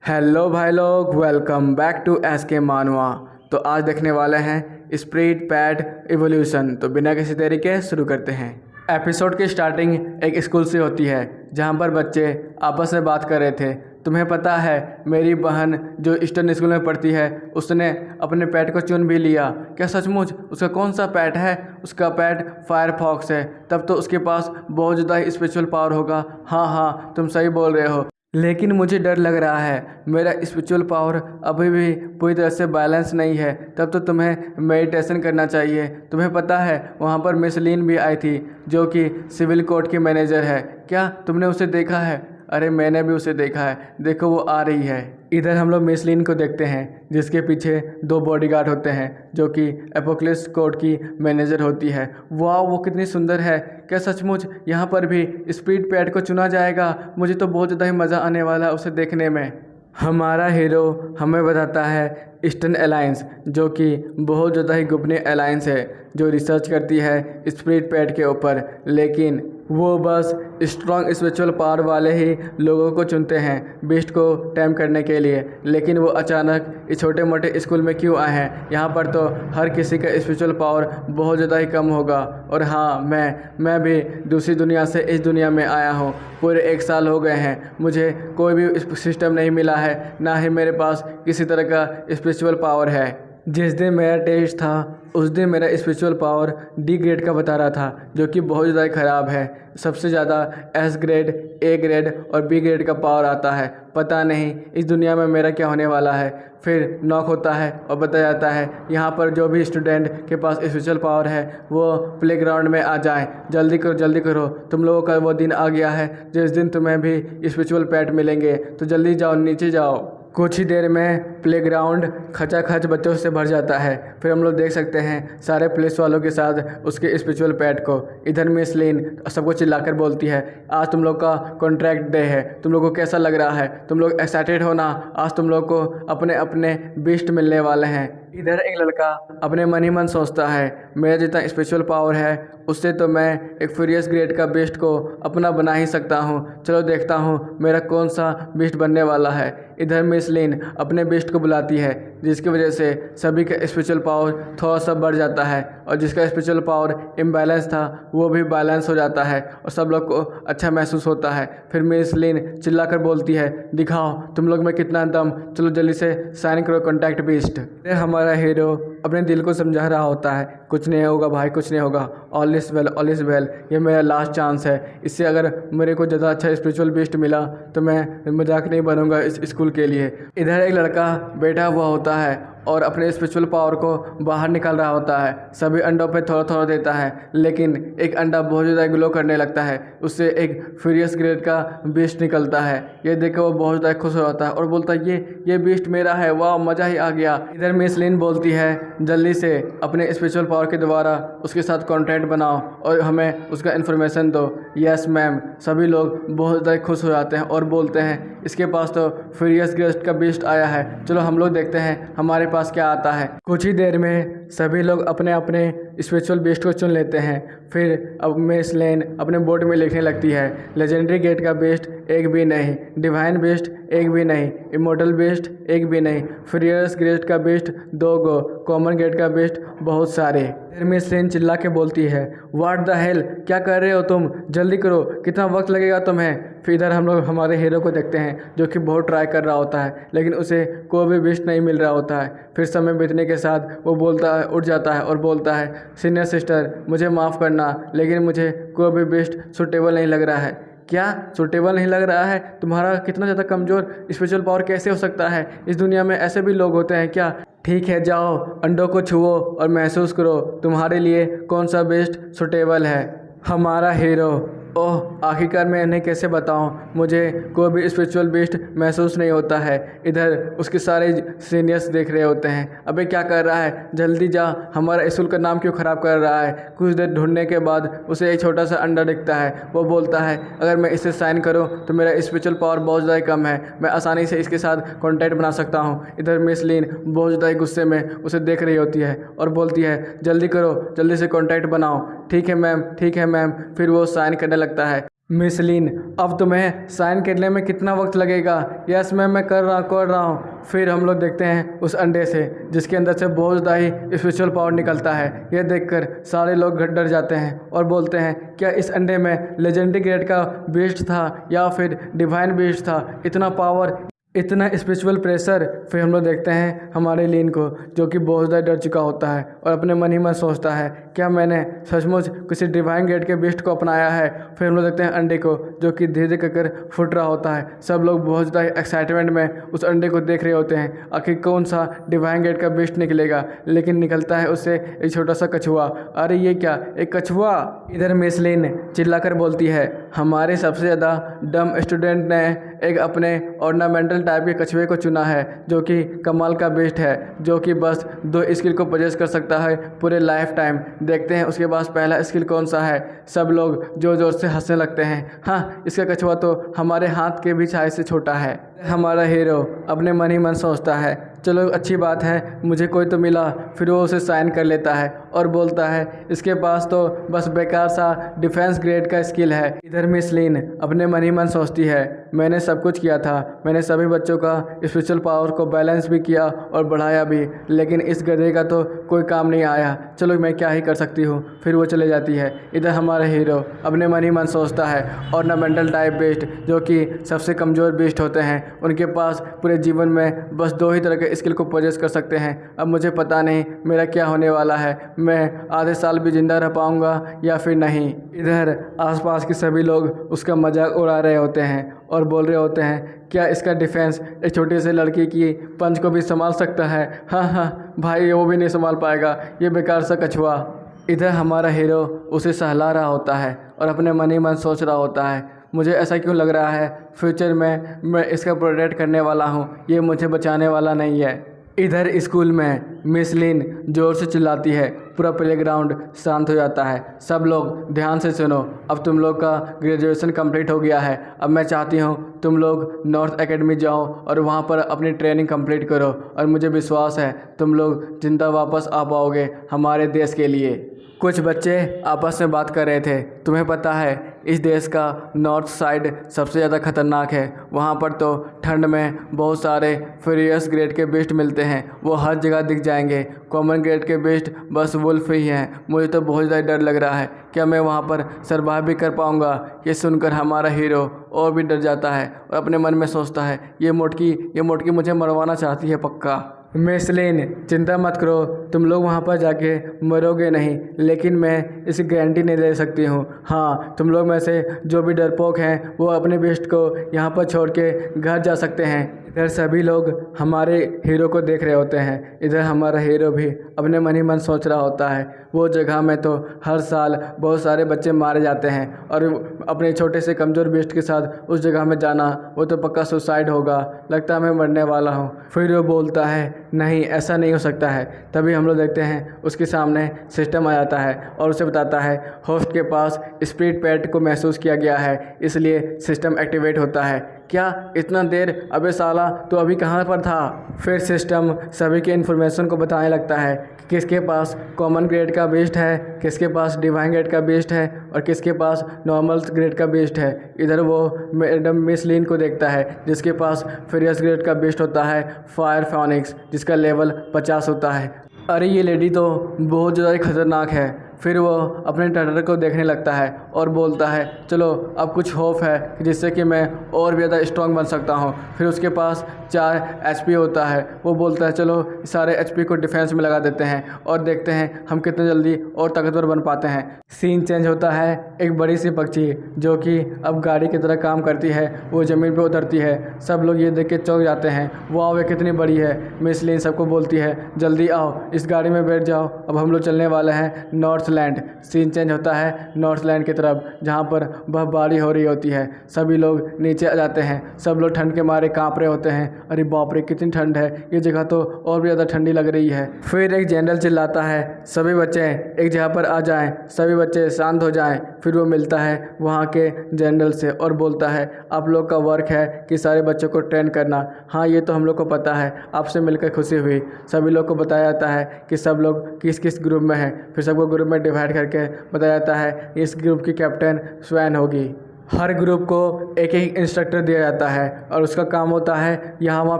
Hello भाई लोग, welcome back to S के मानवा। तो आज देखने वाले हैं स्प्रीट पैड इवोल्यूशन। तो बिना किसी देरी के शुरू करते हैं। एपिसोड की स्टार्टिंग एक स्कूल से होती है जहां पर बच्चे आपस में बात कर रहे थे। तुम्हें पता है मेरी बहन जो ईस्टर्न स्कूल में पढ़ती है उसने अपने पेट को चुन भी लिया। क्या सचमुच? उसका कौन सा पेट है? उसका पेट फायरफॉक्स है। तब तो उसके पास बहुत ज़्यादा ही स्पिरिचुअल पावर होगा। हाँ हाँ, तुम सही बोल रहे हो, लेकिन मुझे डर लग रहा है। मेरा स्पिरिचुअल पावर अभी भी पूरी तरह से बैलेंस नहीं है। तब तो तुम्हें मेडिटेशन करना चाहिए। तुम्हें पता है वहाँ पर मिस लीन भी आई थी जो कि सिविल कोर्ट की मैनेजर है। क्या तुमने उसे देखा है? अरे मैंने भी उसे देखा है, देखो वो आ रही है। इधर हम लोग मिस लीन को देखते हैं जिसके पीछे दो बॉडीगार्ड होते हैं जो कि एपोक्लिस कोर्ट की मैनेजर होती है। वाह, वो कितनी सुंदर है। क्या सचमुच यहाँ पर भी स्पीड पैड को चुना जाएगा? मुझे तो बहुत ज़्यादा ही मज़ा आने वाला है उसे देखने में। हमारा हीरो हमें बताता है ईस्टर्न अलायंस, जो कि बहुत ज़्यादा ही गोपनीय अलायंस है जो रिसर्च करती है स्पिरिट पैड के ऊपर। लेकिन वो बस स्ट्रॉन्ग स्पिरिचुअल पावर वाले ही लोगों को चुनते हैं बीस्ट को टैम करने के लिए। लेकिन वो अचानक इस छोटे मोटे स्कूल में क्यों आए हैं? यहाँ पर तो हर किसी का स्पिरिचुअल पावर बहुत ज़्यादा ही कम होगा। और हाँ, मैं भी दूसरी दुनिया से इस दुनिया में आया हूँ। पूरे 1 साल हो गए हैं, मुझे कोई भी सिस्टम नहीं मिला है, ना ही मेरे पास किसी तरह का स्पिरिचुअल पावर है। जिस दिन मेरा टेस्ट था उस दिन मेरा स्पिरिचुअल पावर डी ग्रेड का बता रहा था, जो कि बहुत ज़्यादा ख़राब है। सबसे ज़्यादा एस ग्रेड, ए ग्रेड और बी ग्रेड का पावर आता है। पता नहीं इस दुनिया में मेरा क्या होने वाला है। फिर नॉक होता है और बताया जाता है यहाँ पर जो भी स्टूडेंट के पास स्पिरिचुअल पावर है वो प्लेग्राउंड में आ जाए। जल्दी करो जल्दी करो, तुम लोगों का वो दिन आ गया है जिस दिन तुम्हें भी स्पिरिचुअल पैट मिलेंगे। तो जल्दी जाओ, नीचे जाओ। कुछ ही देर में प्लेग्राउंड खचाखच बच्चों से भर जाता है। फिर हम लोग देख सकते हैं सारे पुलिस वालों के साथ उसके स्पिरिचुअल पैट को। इधर मिस लीन सबको चिल्लाकर बोलती है, आज तुम लोग का कॉन्ट्रैक्ट डे है, तुम लोग को कैसा लग रहा है? तुम लोग एक्साइटेड हो ना? आज तुम लोग को अपने अपने बीस्ट मिलने वाले हैं। इधर एक लड़का अपने मन ही मन सोचता है, मेरा जितना स्पिरिचुअल पावर है उससे तो मैं एक फ्यूरियस ग्रेड का बीस्ट को अपना बना ही सकता हूँ। चलो देखता हूँ मेरा कौन सा बीस्ट बनने वाला है। इधर मिस लीन अपने बीस्ट को बुलाती है जिसकी वजह से सभी का स्पिरिचुअल पावर थोड़ा सा बढ़ जाता है और जिसका स्पिरिचुअल पावर इम्बैलेंस था वो भी बैलेंस हो जाता है और सब लोग को अच्छा महसूस होता है। फिर मिस लीन चिल्लाकर बोलती है, दिखाओ तुम लोग में कितना दम, चलो जल्दी से साइन करो कॉन्टैक्ट बीस्ट। हमारा हीरो अपने दिल को समझा रहा होता है, कुछ नहीं होगा भाई, कुछ नहीं होगा, all is well all is well, ये मेरा लास्ट चांस है। इससे अगर मेरे को ज़्यादा अच्छा स्पिरिचुअल बीस्ट मिला तो मैं मजाक नहीं बनूंगा इस स्कूल के लिए। इधर एक लड़का बैठा हुआ होता है और अपने स्पिरिचुअल पावर को बाहर निकाल रहा होता है। सभी अंडों पे थोड़ा थोड़ा देता है, लेकिन एक अंडा बहुत ज़्यादा ग्लो करने लगता है, उससे एक फ्यूरियस ग्रेड का बीस्ट निकलता है। ये देखकर वो बहुत ज़्यादा खुश हो जाता है और बोलता है ये बीस्ट मेरा है, वाह मज़ा ही आ गया। इधर मिस लीन बोलती है, जल्दी से अपने स्पिरिचुअल पावर के द्वारा उसके साथ कॉन्टैक्ट बनाओ और हमें उसका इन्फॉर्मेशन दो। Yes ma'am. सभी लोग बहुत ज़्यादा खुश हो जाते हैं और बोलते हैं इसके पास तो फ्यूरियस ग्रेड का बीस्ट आया है, चलो हम लोग देखते हैं हमारे पास क्या आता है। कुछ ही देर में सभी लोग अपने अपने स्पिरिचुअल बीस्ट को चुन लेते हैं। फिर अब मिस लीन अपने बोर्ड में लिखने लगती है, लेजेंडरी गेट का बीस्ट एक भी नहीं, डिवाइन बीस्ट एक भी नहीं, इमोर्टल बीस्ट एक भी नहीं, फ्यूरियस ग्रेड का बीस्ट 2 गो, कॉमन गेट का बीस्ट बहुत सारे। फिर मिस लीन चिल्ला के बोलती है, व्हाट द हेल, क्या कर रहे हो तुम? जल्दी करो, कितना वक्त लगेगा तुम्हें? फिर इधर हम लोग हमारे हीरो को देखते हैं जो कि बहुत ट्राई कर रहा होता है लेकिन उसे कोई भी बीस्ट नहीं मिल रहा होता है। फिर समय बीतने के साथ वो बोलता है, उठ जाता है और बोलता है, सीनियर सिस्टर मुझे माफ़ करना, लेकिन मुझे कोई भी बीस्ट सूटेबल नहीं लग रहा है। क्या सूटेबल नहीं लग रहा है? तुम्हारा कितना ज़्यादा कमज़ोर स्पिरिचुअल पावर कैसे हो सकता है? इस दुनिया में ऐसे भी लोग होते हैं क्या? ठीक है, जाओ अंडों को छुओ और महसूस करो तुम्हारे लिए कौन सा बेस्ट सूटेबल है। हमारा हीरो, ओह आखिरकार मैं इन्हें कैसे बताऊं, मुझे कोई भी स्पिरिचुअल बीस्ट महसूस नहीं होता है। इधर उसके सारे सीनियर्स देख रहे होते हैं, अबे क्या कर रहा है, जल्दी जा, हमारा स्कूल का नाम क्यों ख़राब कर रहा है। कुछ देर ढूंढने के बाद उसे एक छोटा सा अंडा दिखता है। वो बोलता है, अगर मैं इसे साइन करूं तो मेरा स्पिरिचुअल पावर बहुत ज़्यादा कम है, मैं आसानी से इसके साथ कॉन्टैक्ट बना सकता हूँ। इधर मिस लीन बहुत ज़्यादा गुस्से में उसे देख रही होती है और बोलती है, जल्दी करो, जल्दी से कॉन्टैक्ट बनाओ। ठीक है मैम, ठीक है मैम। फिर वो साइन करने लगता है। मिसलीन, अब तुम्हें साइन करने में कितना वक्त लगेगा? यस मैम, मैं कर रहा हूँ। फिर हम लोग देखते हैं उस अंडे से जिसके अंदर से बहुत ज़्यादा ही स्पिरिचुअल पावर निकलता है। यह देखकर सारे लोग डर जाते हैं और बोलते हैं, क्या इस अंडे में लेजेंडरी ग्रेड का बीस्ट था या फिर डिवाइन बीस्ट था? इतना पावर, इतना स्पिरिचुअल प्रेशर। फिर हम लोग देखते हैं हमारे लीन को, जो कि बहुत ज़्यादा डर चुका होता है और अपने मन ही मन सोचता है, क्या मैंने सचमुच किसी डिवाइन ग्रेड के बीस्ट को अपनाया है? फिर हम लोग देखते हैं अंडे को, जो कि धीरे धीरे कर फुट रहा होता है। सब लोग बहुत ज़्यादा एक्साइटमेंट में उस अंडे को देख रहे होते हैं, आखिर कौन सा डिवाइन ग्रेड का बीस्ट निकलेगा। लेकिन निकलता है उससे एक छोटा सा कछुआ। अरे ये क्या, एक कछुआ! इधर मिस लीन चिल्लाकर बोलती है, हमारे सबसे ज़्यादा डम स्टूडेंट ने एक अपने ऑर्नामेंटल टाइप के कछुए को चुना है, जो कि कमाल का बेस्ट है, जो कि बस 2 स्किल को पोजेस कर सकता है पूरे लाइफ टाइम। देखते हैं उसके पास पहला स्किल कौन सा है। सब लोग जोर जोर से हंसने लगते हैं। हाँ, इसका कछुआ तो हमारे हाथ के भी छाए से छोटा है। हमारा हीरो अपने मन ही मन सोचता है, चलो अच्छी बात है, मुझे कोई तो मिला। फिर वो उसे साइन कर लेता है और बोलता है, इसके पास तो बस बेकार सा डिफेंस ग्रेड का स्किल है। इधर मिस लीन अपने मन ही मन सोचती है, मैंने सब कुछ किया था, मैंने सभी बच्चों का स्पिरिचुअल पावर को बैलेंस भी किया और बढ़ाया भी, लेकिन इस गधे का तो कोई काम नहीं आया। चलो मैं क्या ही कर सकती हूँ। फिर वो चले जाती है। इधर हमारा हीरो अपने मन ही मन सोचता है, ऑर्नामेंटल टाइप बेस्ट, जो कि सबसे कमज़ोर बेस्ट होते हैं, उनके पास पूरे जीवन में बस 2 ही तरह के स्किल को पोजेस कर सकते हैं। अब मुझे पता नहीं मेरा क्या होने वाला है, मैं आधे साल भी जिंदा रह पाऊंगा या फिर नहीं। इधर आसपास के सभी लोग उसका मजाक उड़ा रहे होते हैं और बोल रहे होते हैं, क्या इसका डिफेंस एक छोटी सी लड़की की पंच को भी संभाल सकता है? हाँ हाँ भाई, वो भी नहीं संभाल पाएगा, ये बेकार सा कछुआ। इधर हमारा हीरो उसे सहला रहा होता है और अपने मन ही मन सोच रहा होता है, मुझे ऐसा क्यों लग रहा है फ्यूचर में मैं इसका प्रोटेक्ट करने वाला हूँ, ये मुझे बचाने वाला नहीं है। इधर स्कूल में मिस लीन जोर से चिल्लाती है, पूरा प्लेग्राउंड शांत हो जाता है। सब लोग ध्यान से सुनो, अब तुम लोग का ग्रेजुएशन कंप्लीट हो गया है। अब मैं चाहती हूँ तुम लोग नॉर्थ एकेडमी जाओ और वहाँ पर अपनी ट्रेनिंग कंप्लीट करो, और मुझे विश्वास है तुम लोग जिंदा वापस आ पाओगे हमारे देश के लिए। कुछ बच्चे आपस में बात कर रहे थे, तुम्हें पता है इस देश का नॉर्थ साइड सबसे ज़्यादा खतरनाक है, वहाँ पर तो ठंड में बहुत सारे फ्यूरियस ग्रेड के बीस्ट मिलते हैं, वो हर जगह दिख जाएंगे। कॉमन ग्रेड के बीस्ट बस वुल्फ ही हैं। मुझे तो बहुत ज़्यादा डर लग रहा है, क्या मैं वहाँ पर सर्वाइव भी कर पाऊँगा? ये सुनकर हमारा हीरो और भी डर जाता है और अपने मन में सोचता है, ये मोटकी मुझे मरवाना चाहती है पक्का। मिस लीन, चिंता मत करो, तुम लोग वहाँ पर जाके मरोगे नहीं, लेकिन मैं इसकी गारंटी नहीं ले सकती हूँ। हाँ, तुम लोग में से जो भी डरपोक हैं वो अपने बेस्ट को यहाँ पर छोड़ के घर जा सकते हैं। इधर सभी लोग हमारे हीरो को देख रहे होते हैं। इधर हमारा हीरो भी अपने मन ही मन सोच रहा होता है, वो जगह में तो हर साल बहुत सारे बच्चे मारे जाते हैं, और अपने छोटे से कमज़ोर बेस्ट के साथ उस जगह में जाना वो तो पक्का सुसाइड होगा, लगता है मैं मरने वाला हूँ। फिर वो बोलता है, नहीं ऐसा नहीं हो सकता है। तभी हम लोग देखते हैं उसके सामने सिस्टम आ जाता है और उसे बताता है, होस्ट के पास स्पिरिट पैड को महसूस किया गया है, इसलिए सिस्टम एक्टिवेट होता है। क्या इतना देर? अबे साला तो अभी कहाँ पर था? फिर सिस्टम सभी के इन्फॉर्मेशन को बताने लगता है कि किसके पास कॉमन ग्रेड का बेस्ट है, किसके पास डिवाइन ग्रेड का बेस्ट है और किसके पास नॉर्मल ग्रेड का बेस्ट है। इधर वो मैडम मिस लीन को देखता है, जिसके पास फ्यूरियस ग्रेड का बेस्ट होता है फायर फोनिक्स, जिसका लेवल 50 होता है। अरे ये लेडी तो बहुत ज़्यादा खतरनाक है। फिर वो अपने टटर को देखने लगता है और बोलता है, चलो अब कुछ होप है कि जिससे कि मैं और भी ज़्यादा स्ट्रॉन्ग बन सकता हूँ। फिर उसके पास 4 HP होता है। वो बोलता है, चलो सारे HP को डिफेंस में लगा देते हैं और देखते हैं हम कितने जल्दी और ताकतवर बन पाते हैं। सीन चेंज होता है, एक बड़ी सी पक्षी जो कि अब गाड़ी की तरह काम करती है वो ज़मीन पर उतरती है। सब लोग ये देख के चौंक जाते हैं, वाह वे कितनी बड़ी है। मिस लीन सबको बोलती है, जल्दी आओ इस गाड़ी में बैठ जाओ, अब हम लोग चलने वाले हैं नॉर्थ लैंड। सीन चेंज होता है नॉर्थ लैंड की तरफ, जहाँ पर बर्फबारी हो रही होती है। सभी लोग नीचे आ जाते हैं, सब लोग ठंड के मारे कांप रहे होते हैं। अरे बाप रे कितनी ठंड है, ये जगह तो और भी ज़्यादा ठंडी लग रही है। फिर एक जनरल चिल्लाता है, सभी बच्चे एक जगह पर आ जाएं, सभी बच्चे शांत हो जाएं। फिर वो मिलता है वहाँ के जनरल से और बोलता है, आप लोग का वर्क है कि सारे बच्चों को ट्रेन करना। हाँ ये तो हम लोग को पता है, आपसे मिलकर खुशी हुई। सभी लोग को बताया जाता है कि सब लोग किस किस ग्रुप में हैं। फिर सबको ग्रुप में डिवाइड करके बताया जाता है इस ग्रुप की कैप्टन स्वैन होगी। हर ग्रुप को एक एक इंस्ट्रक्टर दिया जाता है और उसका काम होता है यहाँ वहाँ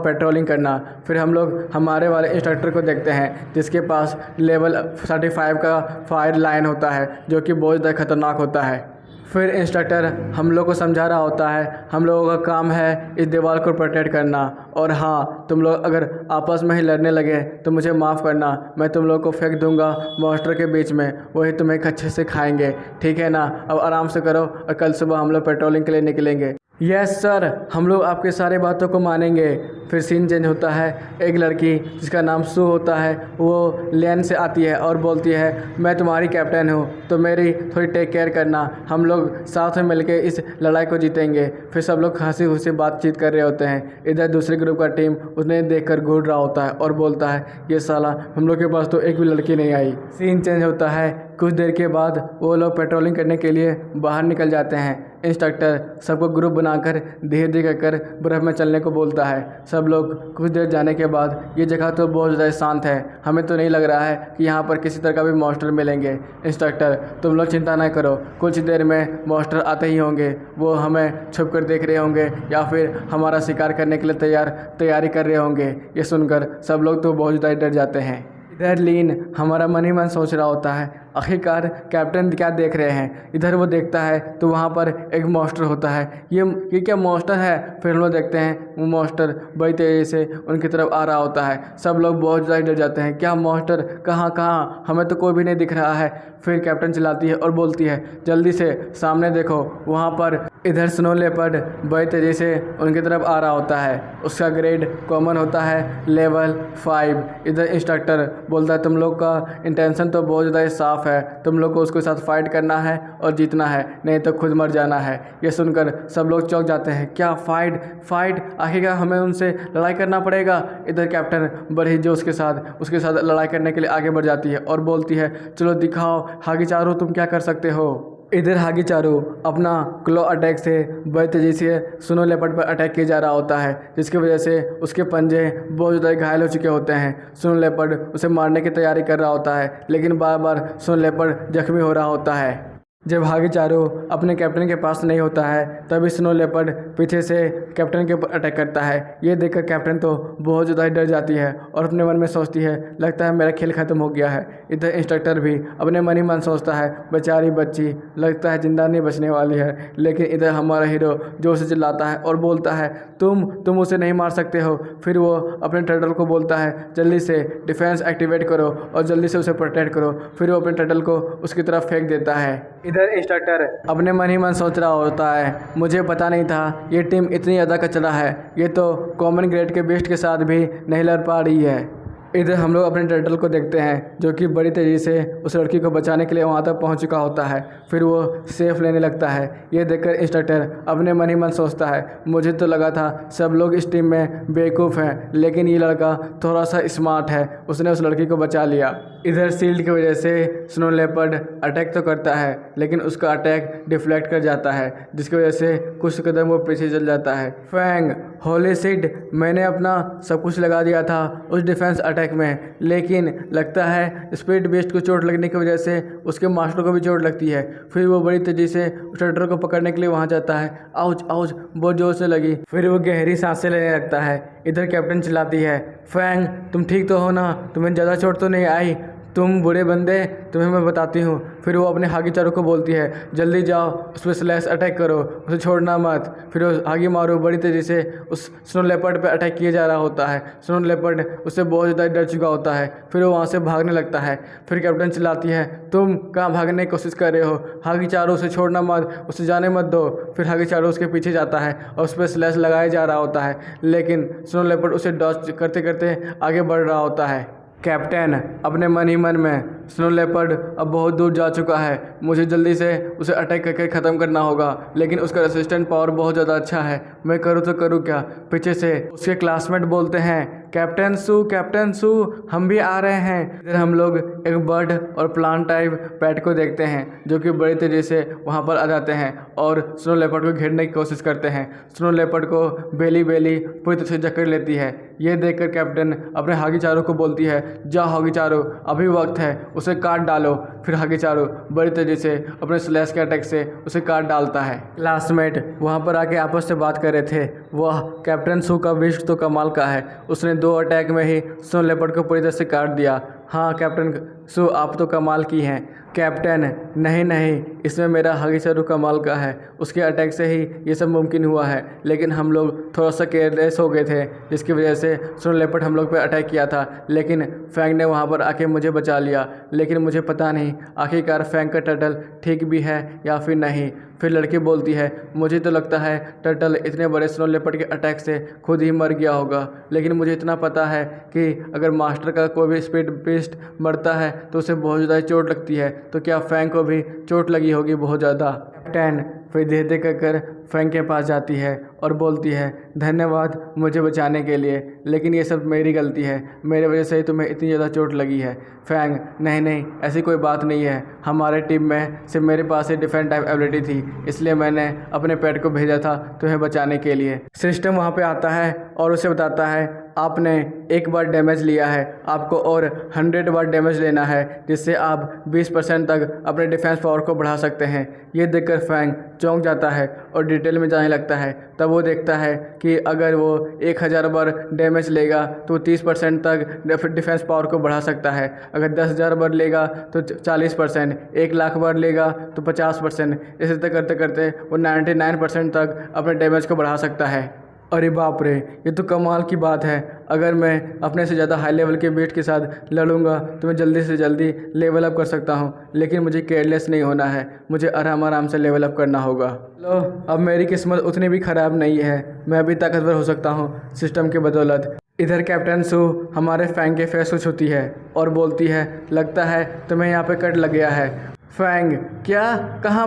पेट्रोलिंग करना। फिर हम लोग हमारे वाले इंस्ट्रक्टर को देखते हैं जिसके पास लेवल 35 का फायर लाइन होता है जो कि बहुत ज़्यादा खतरनाक होता है। फिर इंस्ट्रक्टर हम लोग को समझा रहा होता है हम लोगों का काम है इस दीवार को प्रोटेक्ट करना, और हाँ तुम लोग अगर आपस में ही लड़ने लगे तो मुझे माफ़ करना, मैं तुम लोग को फेंक दूंगा मॉन्स्टर के बीच में, वही तुम्हें अच्छे से खाएंगे, ठीक है ना। अब आराम से करो और कल सुबह हम लोग पेट्रोलिंग के लिए निकलेंगे। यस सर, हम लोग आपके सारे बातों को मानेंगे। फिर सीन चेंज होता है। एक लड़की जिसका नाम सू होता है वो लेन से आती है और बोलती है मैं तुम्हारी कैप्टन हूँ तो मेरी थोड़ी टेक केयर करना, हम लोग साथ में मिलके इस लड़ाई को जीतेंगे। फिर सब लोग हंसी खुशी बातचीत कर रहे होते हैं। इधर दूसरे ग्रुप का टीम उन्हें देखकर घूर रहा होता है और बोलता है ये साला हम लोग के पास तो एक भी लड़की नहीं आई। सीन चेंज होता है। कुछ देर के बाद वो लोग पेट्रोलिंग करने के लिए बाहर निकल जाते हैं। इंस्ट्रक्टर सबको ग्रुप बनाकर धीरे धीरे कर बर्फ़ में चलने को बोलता है। सब लोग कुछ देर जाने के बाद ये जगह तो बहुत ज़्यादा शांत है, हमें तो नहीं लग रहा है कि यहाँ पर किसी तरह का भी मॉन्स्टर मिलेंगे। इंस्ट्रक्टर तुम लोग चिंता ना करो, कुछ देर में मॉन्स्टर आते ही होंगे, वो हमें छुप कर देख रहे होंगे या फिर हमारा शिकार करने के लिए तैयारी कर रहे होंगे। ये सुनकर सब लोग तो बहुत ज़्यादा डर जाते हैं। इधर लीन हमारा मन ही मन सोच रहा होता है आखिरकार कैप्टन क्या देख रहे हैं। इधर वो देखता है तो वहाँ पर एक मॉन्स्टर होता है। ये क्या मॉन्स्टर है। फिर हम लोग देखते हैं वो मॉन्स्टर बड़ी तेज़ी से उनकी तरफ आ रहा होता है। सब लोग बहुत ज़्यादा डर जाते हैं, क्या मॉन्स्टर, कहाँ, हमें तो कोई भी नहीं दिख रहा है। फिर कैप्टन चिल्लाती है और बोलती है जल्दी से सामने देखो वहाँ पर। इधर स्नो लेपर्ड बड़ी तेज़ी से उनकी तरफ आ रहा होता है। उसका ग्रेड कॉमन होता है लेवल 5। इधर इंस्ट्रक्टर बोलता है तुम लोग का इंटेंशन तो बहुत ज़्यादा साफ है, तुम लोग को उसके साथ फाइट करना है और जीतना है, नहीं तो खुद मर जाना है। ये सुनकर सब लोग चौंक जाते हैं, क्या फाइट आखिरकार हमें उनसे लड़ाई करना पड़ेगा। इधर कैप्टन बड़े जोश के साथ उसके साथ लड़ाई करने के लिए आगे बढ़ जाती है और बोलती है चलो दिखाओ हागीचारू तुम क्या कर सकते हो। इधर हागीचारू अपना क्लो अटैक से बड़ी तेज़ी से स्नो लेपर्ड पर अटैक किया जा रहा होता है, जिसकी वजह से उसके पंजे बहुत ज़्यादा घायल हो चुके होते हैं। स्नो लेपर्ड उसे मारने की तैयारी कर रहा होता है लेकिन बार बार स्नो लेपर्ड जख्मी हो रहा होता है। जब हागीचारू अपने कैप्टन के पास नहीं होता है तभी स्नो लेपर्ड पीछे से कैप्टन के ऊपर अटैक करता है। ये देखकर कैप्टन तो बहुत ज़्यादा डर जाती है और अपने मन में सोचती है लगता है मेरा खेल ख़त्म हो गया है। इधर इंस्ट्रक्टर भी अपने मन ही मन सोचता है बेचारी बच्ची लगता है ज़िंदा नहीं बचने वाली है। लेकिन इधर हमारा हीरो जोर से चिल्लाता है और बोलता है तुम उसे नहीं मार सकते हो। फिर वो अपने टर्टल को बोलता है जल्दी से डिफेंस एक्टिवेट करो और जल्दी से उसे प्रोटेक्ट करो। फिर वो अपने टर्टल को उसकी तरफ फेंक देता है। इधर इंस्ट्रक्टर अपने मन ही मन सोच रहा होता है मुझे पता नहीं था ये टीम इतनी ज़्यादा कचरा है, ये तो कॉमन ग्रेड के बेस्ट के साथ भी नहीं लड़ पा रही है। इधर हम लोग अपने टर्टल को देखते हैं जो कि बड़ी तेज़ी से उस लड़की को बचाने के लिए वहाँ तक पहुँच चुका होता है। फिर वो सेफ लेने लगता है। ये देखकर इंस्ट्रक्टर अपने मन ही मन सोचता है मुझे तो लगा था सब लोग इस टीम में बेवकूफ़ हैं लेकिन ये लड़का थोड़ा सा स्मार्ट है, उसने उस लड़की को बचा लिया। इधर शील्ड की वजह से स्नो लेपर्ड अटैक तो करता है लेकिन उसका अटैक डिफ्लेक्ट कर जाता है, जिसकी वजह से कुछ कदम वो पीछे चल जाता है। फैंग होली सीड मैंने अपना सब कुछ लगा दिया था उस डिफेंस अटैक में, लेकिन लगता है स्पीड बेस्ट को चोट लगने की वजह से उसके मास्टर को भी चोट लगती है। फिर वो बड़ी तेज़ी से उस ट्रेडर को पकड़ने के लिए वहाँ जाता है। आउच बहुत जोर से लगी। फिर वो गहरी सांसें लेने लगता है। इधर कैप्टन चिल्लाती है फैंग तुम ठीक तो हो ना, तुम्हें ज़्यादा चोट तो नहीं आई, तुम बुरे बंदे, तुम्हें मैं बताती हूँ। फिर वो अपने हागीचारू को बोलती है जल्दी जाओ उस पर स्लैश अटैक करो, उसे छोड़ना मत। फिर वो आगे मारो बड़ी तेज़ी से उस स्नो लेपर्ड पे अटैक किया जा रहा होता है। स्नो लेपर्ड उससे बहुत ज़्यादा डर चुका होता है। फिर वो वहाँ से भागने लगता है। फिर कैप्टन चिल्लाती है तुम कहाँ भागने की कोशिश कर रहे हो, हागीचारू उसे छोड़ना मत, उसे जाने मत दो। फिर हागीचारू उसके पीछे जाता है और उस पर स्लैश लगाया जा रहा होता है, लेकिन स्नो लेपर्ड उसे डॉज करते करते आगे बढ़ रहा होता है। कैप्टन अपने मन ही मन में स्नो लेपर्ड अब बहुत दूर जा चुका है, मुझे जल्दी से उसे अटैक करके ख़त्म करना होगा, लेकिन उसका रेसिस्टेंट पावर बहुत ज़्यादा अच्छा है, मैं करूँ तो करूँ क्या। पीछे से उसके क्लासमेट बोलते हैं कैप्टन सू हम भी आ रहे हैं। इधर हम लोग एक बर्ड और प्लांट टाइप पैट को देखते हैं जो कि बड़ी तेज़ी से वहाँ पर आ जाते हैं और स्नो लेपर्ड को घेरने की कोशिश करते हैं। स्नो लेपर्ड को बेली पूरी तरह से जकड़ लेती है। ये देखकर कैप्टन अपने हागीचारू को बोलती है जाओ हागीचारू अभी वक्त है, उसे काट डालो। फिर हागीचारू बड़ी तेजी से अपने स्लैश के अटैक से उसे काट डालता है। क्लासमेट वहाँ पर आके आपस में बात कर रहे थे। वह कैप्टन सू का विश तो कमाल का है, उसने 2 अटैक में ही स्नो लेपर्ड को पूरी तरह से काट दिया। हाँ कैप्टन सू आप तो कमाल की हैं। कैप्टन नहीं नहीं, इसमें मेरा हागीचारू कमाल का है, उसके अटैक से ही ये सब मुमकिन हुआ है, लेकिन हम लोग थोड़ा सा केयरलेस हो गए थे जिसकी वजह से स्नो लेपर्ड हम लोग पे अटैक किया था, लेकिन फैंग ने वहाँ पर आके मुझे बचा लिया। लेकिन मुझे पता नहीं आखिरकार फैंग का टर्टल ठीक भी है या फिर नहीं। फिर लड़की बोलती है मुझे तो लगता है टर्टल इतने बड़े स्नो लेपर्ड के अटैक से खुद ही मर गया होगा, लेकिन मुझे इतना पता है कि अगर मास्टर का कोई भी स्पीड बीस्ट मरता है तो उसे बहुत ज़्यादा चोट लगती है, तो क्या फैंग को भी चोट लगी होगी बहुत ज़्यादा। कैप्टन फिर धीरे धीरे कर फैंग के पास जाती है और बोलती है धन्यवाद मुझे बचाने के लिए, लेकिन ये सब मेरी गलती है, मेरे वजह से ही तुम्हें इतनी ज़्यादा चोट लगी है। फैंग नहीं नहीं ऐसी कोई बात नहीं है, हमारे टीम में सिर्फ मेरे पास ही डिफरेंट टाइप एबिलिटी थी, इसलिए मैंने अपने पेट को भेजा था तुम्हें बचाने के लिए। सिस्टम वहाँ पे आता है और उसे बताता है आपने 1 बार डैमेज लिया है, आपको और 100 बार डैमेज लेना है, जिससे आप 20% तक अपने डिफेंस पावर को बढ़ा सकते हैं। ये देखकर फैंग चौंक जाता है और डिटेल में जाने लगता है। तब वो देखता है कि अगर वो 1000 बार डैमेज लेगा तो 30% तक डिफेंस पावर को बढ़ा सकता है, अगर 10,000 बार लेगा तो 40%, 1,00,000 बार लेगा तो 50%, इसी तरह करते करते वो 99% तक अपने डैमेज को बढ़ा सकता है। अरे बाप रे, ये तो कमाल की बात है। अगर मैं अपने से ज़्यादा हाई लेवल के बेट के साथ लड़ूंगा तो मैं जल्दी से जल्दी लेवल अप कर सकता हूँ, लेकिन मुझे केयरलेस नहीं होना है, मुझे आराम आराम से लेवल अप करना होगा। लो अब मेरी किस्मत उतनी भी ख़राब नहीं है, मैं भी ताकतवर हो सकता हूँ सिस्टम की बदौलत। इधर कैप्टन सू हमारे फैंग के फेस को छूती है और बोलती है लगता है तुम्हें यहाँ पे कट लग गया है। फैंग क्या, कहाँ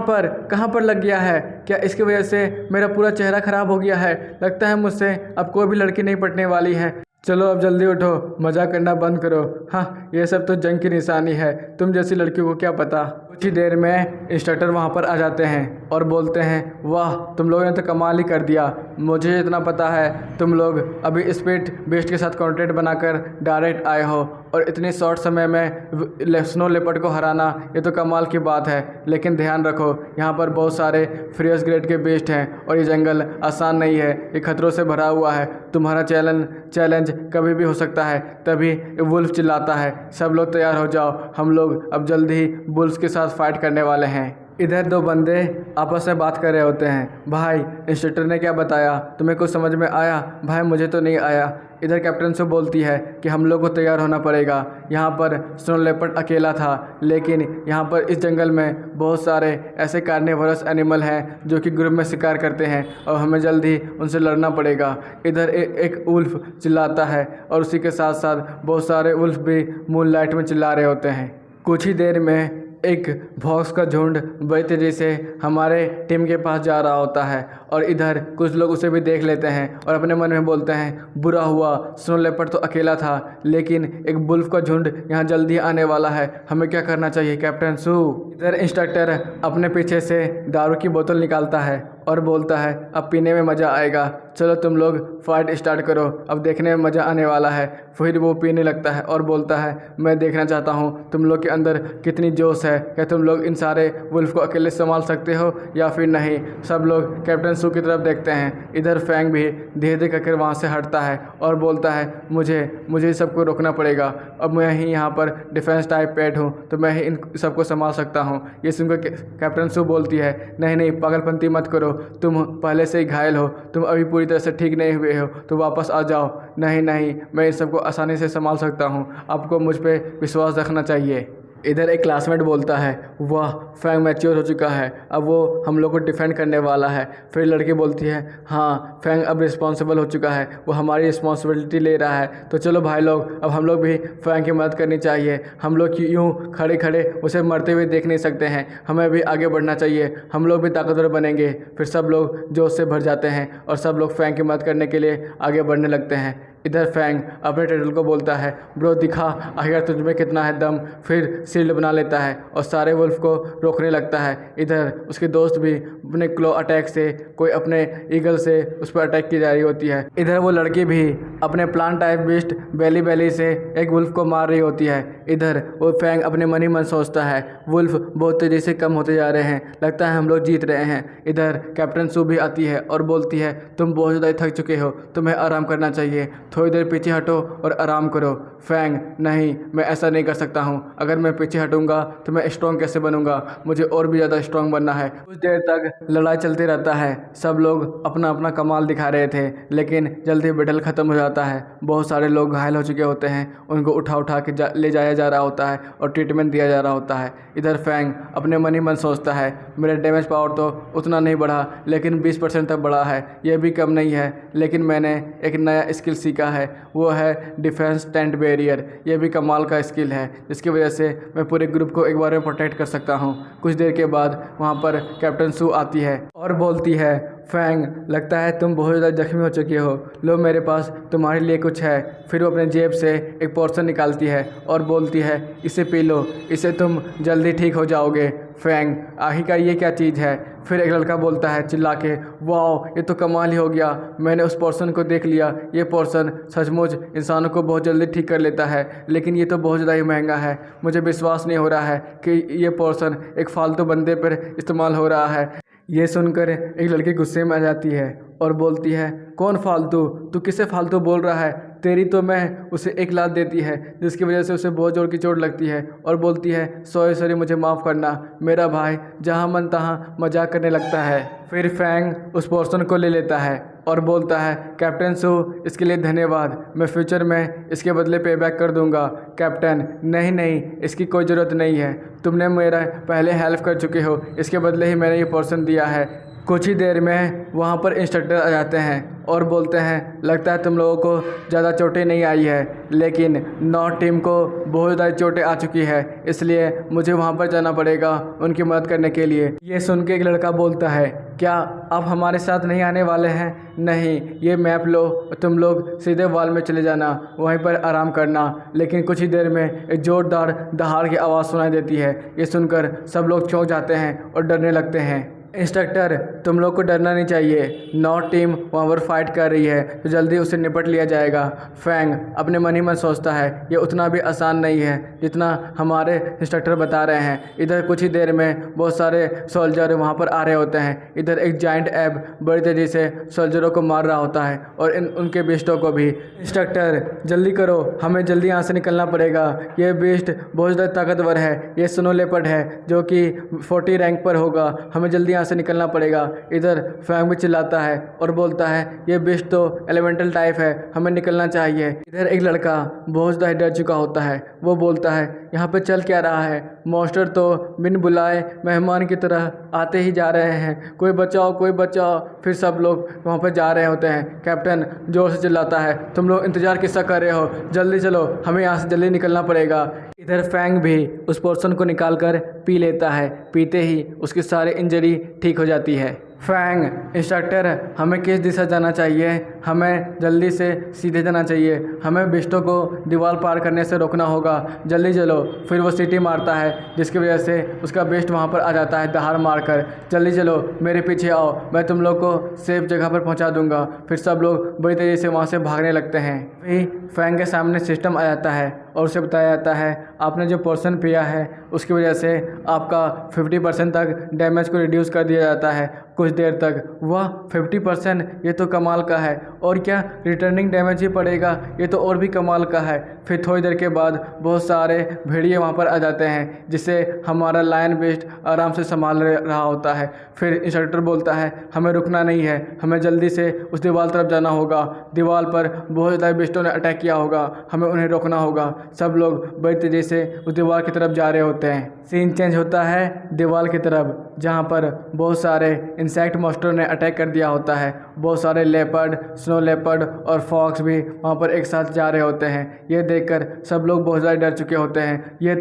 पर लग गया है? क्या इसकी वजह से मेरा पूरा चेहरा ख़राब हो गया है? लगता है मुझसे अब कोई भी लड़की नहीं पटने वाली है। चलो अब जल्दी उठो, मजाक करना बंद करो। हाँ ये सब तो जंग की निशानी है, तुम जैसी लड़कियों को क्या पता। कुछ ही देर में इंस्ट्रक्टर वहाँ पर आ जाते हैं और बोलते हैं वाह तुम लोगों ने तो कमाल ही कर दिया, मुझे इतना पता है तुम लोग अभी स्पीड बेस्ट के साथ कॉन्ट्रैक्ट बनाकर डायरेक्ट आए हो और इतने शॉर्ट समय में स्नो लेपर्ड को हराना ये तो कमाल की बात है। लेकिन ध्यान रखो यहाँ पर बहुत सारे फ्रियस ग्रेड के बेस्ट हैं और ये जंगल आसान नहीं है, ये खतरों से भरा हुआ है, तुम्हारा चैलेंज कभी भी हो सकता है। तभी वुल्फ चिल्लाता है सब लोग तैयार हो जाओ, हम लोग अब जल्द ही बुल्स के साथ फाइट करने वाले हैं। इधर 2 बंदे आपस में बात कर रहे होते हैं। भाई इंस्ट्रक्टर ने क्या बताया, तुम्हें कुछ समझ में आया? भाई मुझे तो नहीं आया। इधर कैप्टन से बोलती है कि हम लोग को तैयार होना पड़ेगा, यहाँ पर स्नो लेपर्ड अकेला था, लेकिन यहाँ पर इस जंगल में बहुत सारे ऐसे कार्निवोरस एनिमल हैं जो कि ग्रुप में शिकार करते हैं और हमें जल्दी उनसे लड़ना पड़ेगा। इधर एक वुल्फ चिल्लाता है और उसी के साथ साथ बहुत सारे वुल्फ भी मूनलाइट में चिल्ला रहे होते हैं। कुछ ही देर में एक भॉक्स का झुंड बड़ी तेजी से हमारे टीम के पास जा रहा होता है और इधर कुछ लोग उसे भी देख लेते हैं और अपने मन में बोलते हैं बुरा हुआ, स्नो लेपर्ड तो अकेला था, लेकिन एक बुल्फ का झुंड यहाँ जल्दी आने वाला है, हमें क्या करना चाहिए कैप्टन सू। इधर इंस्ट्रक्टर अपने पीछे से दारू की बोतल निकालता है और बोलता है अब पीने में मज़ा आएगा, चलो तुम लोग फाइट स्टार्ट करो, अब देखने में मज़ा आने वाला है। फिर वो पीने लगता है और बोलता है मैं देखना चाहता हूँ तुम लोग के अंदर कितनी जोश है, क्या तुम लोग इन सारे वुल्फ को अकेले संभाल सकते हो या फिर नहीं। सब लोग कैप्टन सू की तरफ देखते हैं। इधर फैंग भी धीरे धीरे करके वहाँ से हटता है और बोलता है मुझे इस सबको रोकना पड़ेगा, अब मैं ही यहाँ पर डिफेंस टाइप पेट हूँ तो मैं ही इन सबको संभाल सकता हूँ। ये सुनकर कैप्टन सू बोलती है नहीं पागलपंती मत करो, तुम पहले से ही घायल हो, तुम अभी पूरी तरह से ठीक नहीं हुए हो तो वापस आ जाओ। नहीं मैं इन सबको आसानी से संभाल सकता हूँ, आपको मुझ पर विश्वास रखना चाहिए। इधर एक क्लासमेट बोलता है वाह फैंग मैच्योर हो चुका है, अब वो हम लोग को डिफेंड करने वाला है। फिर लड़की बोलती है हाँ फैंग अब रिस्पॉन्सिबल हो चुका है, वो हमारी रिस्पॉन्सिबिलिटी ले रहा है, तो चलो भाई लोग अब हम लोग भी फैंग की मदद करनी चाहिए। हम लोग यूँ खड़े खड़े उसे मरते हुए देख नहीं सकते हैं, हमें भी आगे बढ़ना चाहिए, हम लोग भी ताकतवर बनेंगे। फिर सब लोग जोश से भर जाते हैं और सब लोग फैंग की मदद करने के लिए आगे बढ़ने लगते हैं। इधर फैंग अपने टर्टल को बोलता है, ब्रो दिखा आखिर तुझमें कितना है दम। फिर शील्ड बना लेता है और सारे वुल्फ को रोकने लगता है। इधर उसके दोस्त भी अपने क्लो अटैक से, कोई अपने ईगल से उस पर अटैक की जा रही होती है। इधर वो लड़की भी अपने प्लांट टाइप बिस्ट बेली बेली से एक वुल्फ को मार रही होती है। इधर वो फैंग अपने मन ही मन सोचता है, वुल्फ बहुत तेज़ी से कम होते जा रहे हैं, लगता है हम लोग जीत रहे हैं। इधर कैप्टन सू भी आती है और बोलती है, तुम बहुत ज़्यादा थक चुके हो, तुम्हें आराम करना चाहिए, थोड़ी देर पीछे हटो और आराम करो। फैंग, नहीं मैं ऐसा नहीं कर सकता हूँ, अगर मैं पीछे हटूंगा तो मैं स्ट्रॉन्ग कैसे बनूंगा, मुझे और भी ज़्यादा स्ट्रॉन्ग बनना है। कुछ देर तक लड़ाई चलती रहता है, सब लोग अपना अपना कमाल दिखा रहे थे, लेकिन जल्दी बैटल ख़त्म हो जाता है। बहुत सारे लोग घायल हो चुके होते हैं, उनको उठा उठा के ले जाया जा रहा होता है और ट्रीटमेंट दिया जा रहा होता है। इधर फैंग अपने मन ही मन सोचता है, मेरा डैमेज पावर तो उतना नहीं बढ़ा, लेकिन 20% तक बढ़ा है, यह भी कम नहीं है। लेकिन मैंने एक नया स्किल सीखा है, वो है डिफेंस टेंट बैरियर। यह भी कमाल का स्किल है, जिसकी वजह से मैं पूरे ग्रुप को एक बार में प्रोटेक्ट कर सकता हूँ। कुछ देर के बाद वहाँ पर कैप्टन सू आती है और बोलती है, फैंग लगता है तुम बहुत ज़्यादा जख्मी हो चुके हो, लो मेरे पास तुम्हारे लिए कुछ है। फिर वो अपने जेब से एक पोर्शन निकालती है और बोलती है, इसे पी लो, इससे तुम जल्दी ठीक हो जाओगे। फैंग, आखिरकार ये क्या चीज़ है? फिर एक लड़का बोलता है चिल्ला के, वाह ये तो कमाल ही हो गया, मैंने उस पोर्शन को देख लिया, ये पोर्शन सचमुच इंसानों को बहुत जल्दी ठीक कर लेता है, लेकिन ये तो बहुत ज़्यादा ही महंगा है, मुझे विश्वास नहीं हो रहा है कि ये पोर्शन एक फालतू बंदे पर इस्तेमाल हो रहा है। ये सुनकर एक लड़की गुस्से में आ जाती है और बोलती है, कौन फालतू, तू किसे फालतू बोल रहा है? तेरी तो मैं उसे एक लात देती है, जिसकी वजह से उसे बहुत ज़ोर की चोट लगती है और बोलती है, सॉरी मुझे माफ़ करना। मेरा भाई जहाँ मन तहाँ मजाक करने लगता है। फिर फैंग उस पोर्शन को ले लेता है और बोलता है, कैप्टन सू इसके लिए धन्यवाद, मैं फ्यूचर में इसके बदले पे बैक कर दूंगा। कैप्टन, नहीं इसकी कोई ज़रूरत नहीं है, तुमने मेरा पहले हेल्प कर चुके हो, इसके बदले ही मैंने ये पोर्शन दिया है। कुछ ही देर में वहाँ पर इंस्ट्रक्टर आ जाते हैं और बोलते हैं, लगता है तुम लोगों को ज़्यादा चोटें नहीं आई है, लेकिन नॉर्थ टीम को बहुत ज़्यादा चोटें आ चुकी है, इसलिए मुझे वहाँ पर जाना पड़ेगा उनकी मदद करने के लिए। ये सुन के एक लड़का बोलता है, क्या आप हमारे साथ नहीं आने वाले हैं? नहीं, ये मैप लो, तुम लोग सीधे वॉल में चले जाना, वहीं पर आराम करना। लेकिन कुछ ही देर में एक ज़ोरदार दहाड़ की आवाज़ सुनाई देती है। ये सुनकर सब लोग चौंक जाते हैं और डरने लगते हैं। इंस्ट्रक्टर, तुम लोग को डरना नहीं चाहिए, नॉर्थ टीम वहाँ पर फाइट कर रही है, तो जल्दी उसे निपट लिया जाएगा। फैंग अपने मन ही मन सोचता है, ये उतना भी आसान नहीं है जितना हमारे इंस्ट्रक्टर बता रहे हैं। इधर कुछ ही देर में बहुत सारे सोल्जर वहाँ पर आ रहे होते हैं। इधर एक जाइंट एब बड़ी तेज़ी से सोल्जरों को मार रहा होता है और उनके बिस्टों को भी। इंस्ट्रक्टर जल्दी करो, हमें जल्दी यहाँ से निकलना पड़ेगा, ये बिस्ट बहुत ज़्यादा ताकतवर है, ये स्नो लेपर्ड है जो कि 40 रैंक पर होगा, हमें जल्दी से निकलना पड़ेगा। इधर फैंग भी चिल्लाता है और बोलता है, ये बिस्ट तो एलिमेंटल टाइप है, हमें निकलना चाहिए। इधर एक लड़का बहुत ज़्यादा डर चुका होता है, वो बोलता है, यहाँ पे चल क्या रहा है? मॉन्स्टर तो बिन बुलाए मेहमान की तरह आते ही जा रहे हैं, कोई बचाओ कोई बचाओ। फिर सब लोग वहाँ पर जा रहे होते हैं। कैप्टन जोर से चिल्लाता है, तुम लोग इंतज़ार किसका कर रहे हो, जल्दी चलो, हमें यहाँ से जल्दी निकलना पड़ेगा। इधर फैंग भी उस पोर्शन को निकाल कर पी लेता है, पीते ही उसकी सारी इंजरी ठीक हो जाती है। फैंग, इंस्ट्रक्टर हमें किस दिशा जाना चाहिए? हमें जल्दी से सीधे जाना चाहिए, हमें बिस्टों को दीवार पार करने से रोकना होगा, जल्दी चलो। फिर वो सीटी मारता है, जिसकी वजह से उसका बिस्ट वहाँ पर आ जाता है दहाड़ मारकर। जल्दी चलो, मेरे पीछे आओ, मैं तुम लोग को सेफ जगह पर पहुँचा दूंगा। फिर सब लोग बड़ी तेज़ी से वहाँ से भागने लगते हैं। फिर फैंग के सामने सिस्टम आ जाता है और उसे बताया जाता है, आपने जो पोर्शन पिया है उसकी वजह से आपका 50% तक डैमेज को रिड्यूस कर दिया जाता है कुछ देर तक। वह 50%, ये तो कमाल का है। और क्या रिटर्निंग डैमेज ही पड़ेगा, ये तो और भी कमाल का है। फिर थोड़ी देर के बाद बहुत सारे भेड़िए वहाँ पर आ जाते हैं, जिसे हमारा लायन बिस्ट आराम से संभाल रहा होता है। फिर इंस्ट्रक्टर बोलता है, हमें रुकना नहीं है, हमें जल्दी से उस दीवार तरफ जाना होगा, दीवार पर बहुत ज़्यादा बिस्टों ने अटैक किया होगा, हमें उन्हें रोकना होगा। सब लोग बड़ी तेज़ी से उस दीवार की तरफ जा रहे होते हैं। सीन चेंज होता है दीवार की तरफ, जहाँ पर बहुत सारे इंसेक्ट मॉन्स्टर ने अटैक कर दिया होता है। बहुत सारे लेपर्ड, स्नो लेपर्ड और फॉक्स भी वहाँ पर एक साथ जा रहे होते हैं। ये देखकर सब लोग बहुत ज़्यादा डर चुके होते हैं। ये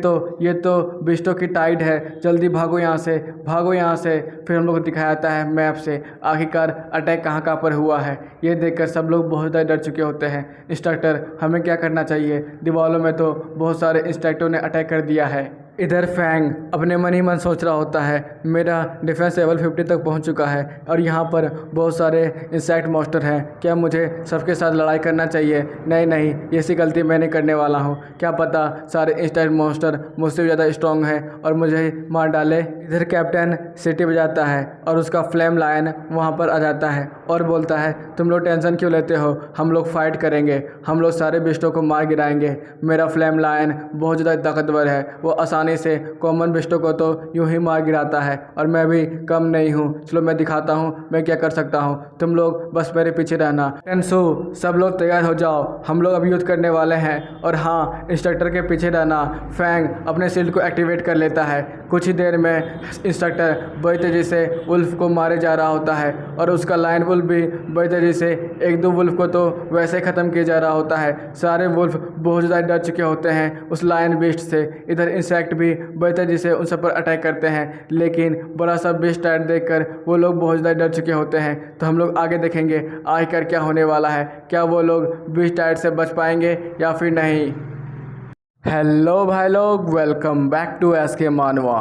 तो बिस्टों की टाइड है, जल्दी भागो यहाँ से, भागो यहाँ से। फिर हम लोग को दिखाया जाता है मैप से आखिरकार अटैक कहाँ पर हुआ है। ये देखकर सब लोग बहुत ज़्यादा डर चुके होते हैं। इंस्ट्रक्टर, हमें क्या करना चाहिए? दीवारों में तो बहुत सारे इंस्ट्रक्टरों ने अटैक कर दिया है। इधर फैंग अपने मन ही मन सोच रहा होता है, मेरा डिफेंस लेवल 50 तक पहुंच चुका है और यहाँ पर बहुत सारे इंसेक्ट मॉन्स्टर हैं। क्या मुझे सबके साथ लड़ाई करना चाहिए? नहीं, ये सी गलती मैं नहीं करने वाला हूँ। क्या पता सारे इंसेक्ट मॉन्स्टर मुझसे भी ज़्यादा स्ट्रॉन्ग है और मुझे ही मार डाले। इधर कैप्टन सीटी बजाता है और उसका फ्लेम लायन वहाँ पर आ जाता है और बोलता है, तुम लोग टेंशन क्यों लेते हो? हम लोग फाइट करेंगे, हम लोग सारे बिस्टों को मार गिराएंगे। मेरा फ्लेम लायन बहुत ज़्यादा ताकतवर है, वो आसानी से कॉमन बिस्टों को तो यूं ही मार गिराता है और मैं भी कम नहीं हूँ। चलो मैं दिखाता हूँ मैं क्या कर सकता हूँ, तुम लोग बस मेरे पीछे रहना। टेंसु, सब लोग तैयार हो जाओ, हम लोग अब युद्ध करने वाले हैं। और हाँ, इंस्ट्रक्टर के पीछे रहना। फैंग अपने शील्ड को एक्टिवेट कर लेता है। कुछ ही देर में इंस्ट्रक्टर बड़ी तेज़ी से वुल्फ को मारे जा रहा होता है और उसका लायन वुल्फ भी बड़ी तेज़ी से एक दो वुल्फ को तो वैसे ख़त्म किया जा रहा होता है। सारे वुल्फ बहुत ज़्यादा डर चुके होते हैं उस लायन बीस्ट से। इधर इंसेक्ट भी बड़ी तेज़ी से उन सब पर अटैक करते हैं, लेकिन बड़ा सा बीस्ट टाइट देखकर वो लोग बहुत ज़्यादा डर चुके होते हैं। तो हम लोग आगे देखेंगे आखिर क्या होने वाला है, क्या वो लोग बीस्ट टाइट से बच पाएंगे या फिर नहीं। हेलो भाई लोग, वेलकम बैक टू एसके मानवा।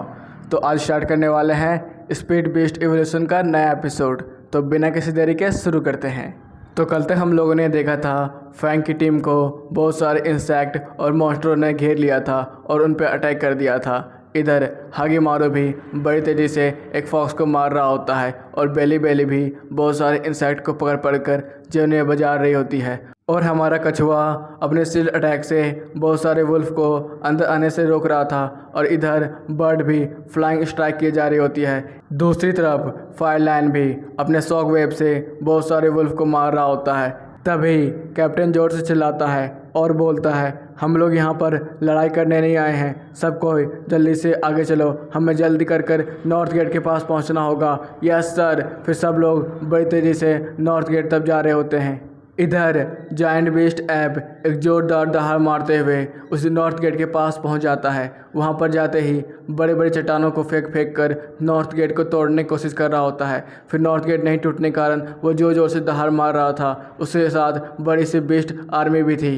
तो आज स्टार्ट करने वाले हैं स्पीड बीस्ट इवोल्यूशन का नया एपिसोड। तो बिना किसी देरी के शुरू करते हैं। तो कल तक हम लोगों ने देखा था फैंग की टीम को बहुत सारे इंसेक्ट और मॉन्स्टरों ने घेर लिया था और उन पर अटैक कर दिया था। इधर हागीमारू भी बड़ी तेज़ी से एक फॉक्स को मार रहा होता है और बेली भी बहुत सारे इंसेक्ट को पकड़ कर जिन्हें बजा रही होती है। और हमारा कछुआ अपने शील्ड अटैक से बहुत सारे वुल्फ को अंदर आने से रोक रहा था और इधर बर्ड भी फ्लाइंग स्ट्राइक की जा रही होती है। दूसरी तरफ फायरलाइन भी अपने शॉक वेव से बहुत सारे वुल्फ को मार रहा होता है। तभी कैप्टन जोर से चिल्लाता है और बोलता है, हम लोग यहाँ पर लड़ाई करने नहीं आए हैं, सबको जल्दी से आगे चलो, हमें जल्दी कर नॉर्थ गेट के पास पहुँचना होगा। Yes sir. फिर सब लोग बड़ी तेज़ी से नॉर्थ गेट तक जा रहे होते हैं। इधर जायंट बीस्ट ऐप एक जोरदार दहाड़ मारते हुए उस नॉर्थ गेट के पास पहुंच जाता है। वहां पर जाते ही बड़े बड़े चट्टानों को फेंक कर नॉर्थ गेट को तोड़ने की कोशिश कर रहा होता है। फिर नॉर्थ गेट नहीं टूटने के कारण वो जोर से दहाड़ मार रहा था, उसके साथ बड़ी सी बीस्ट आर्मी भी थी।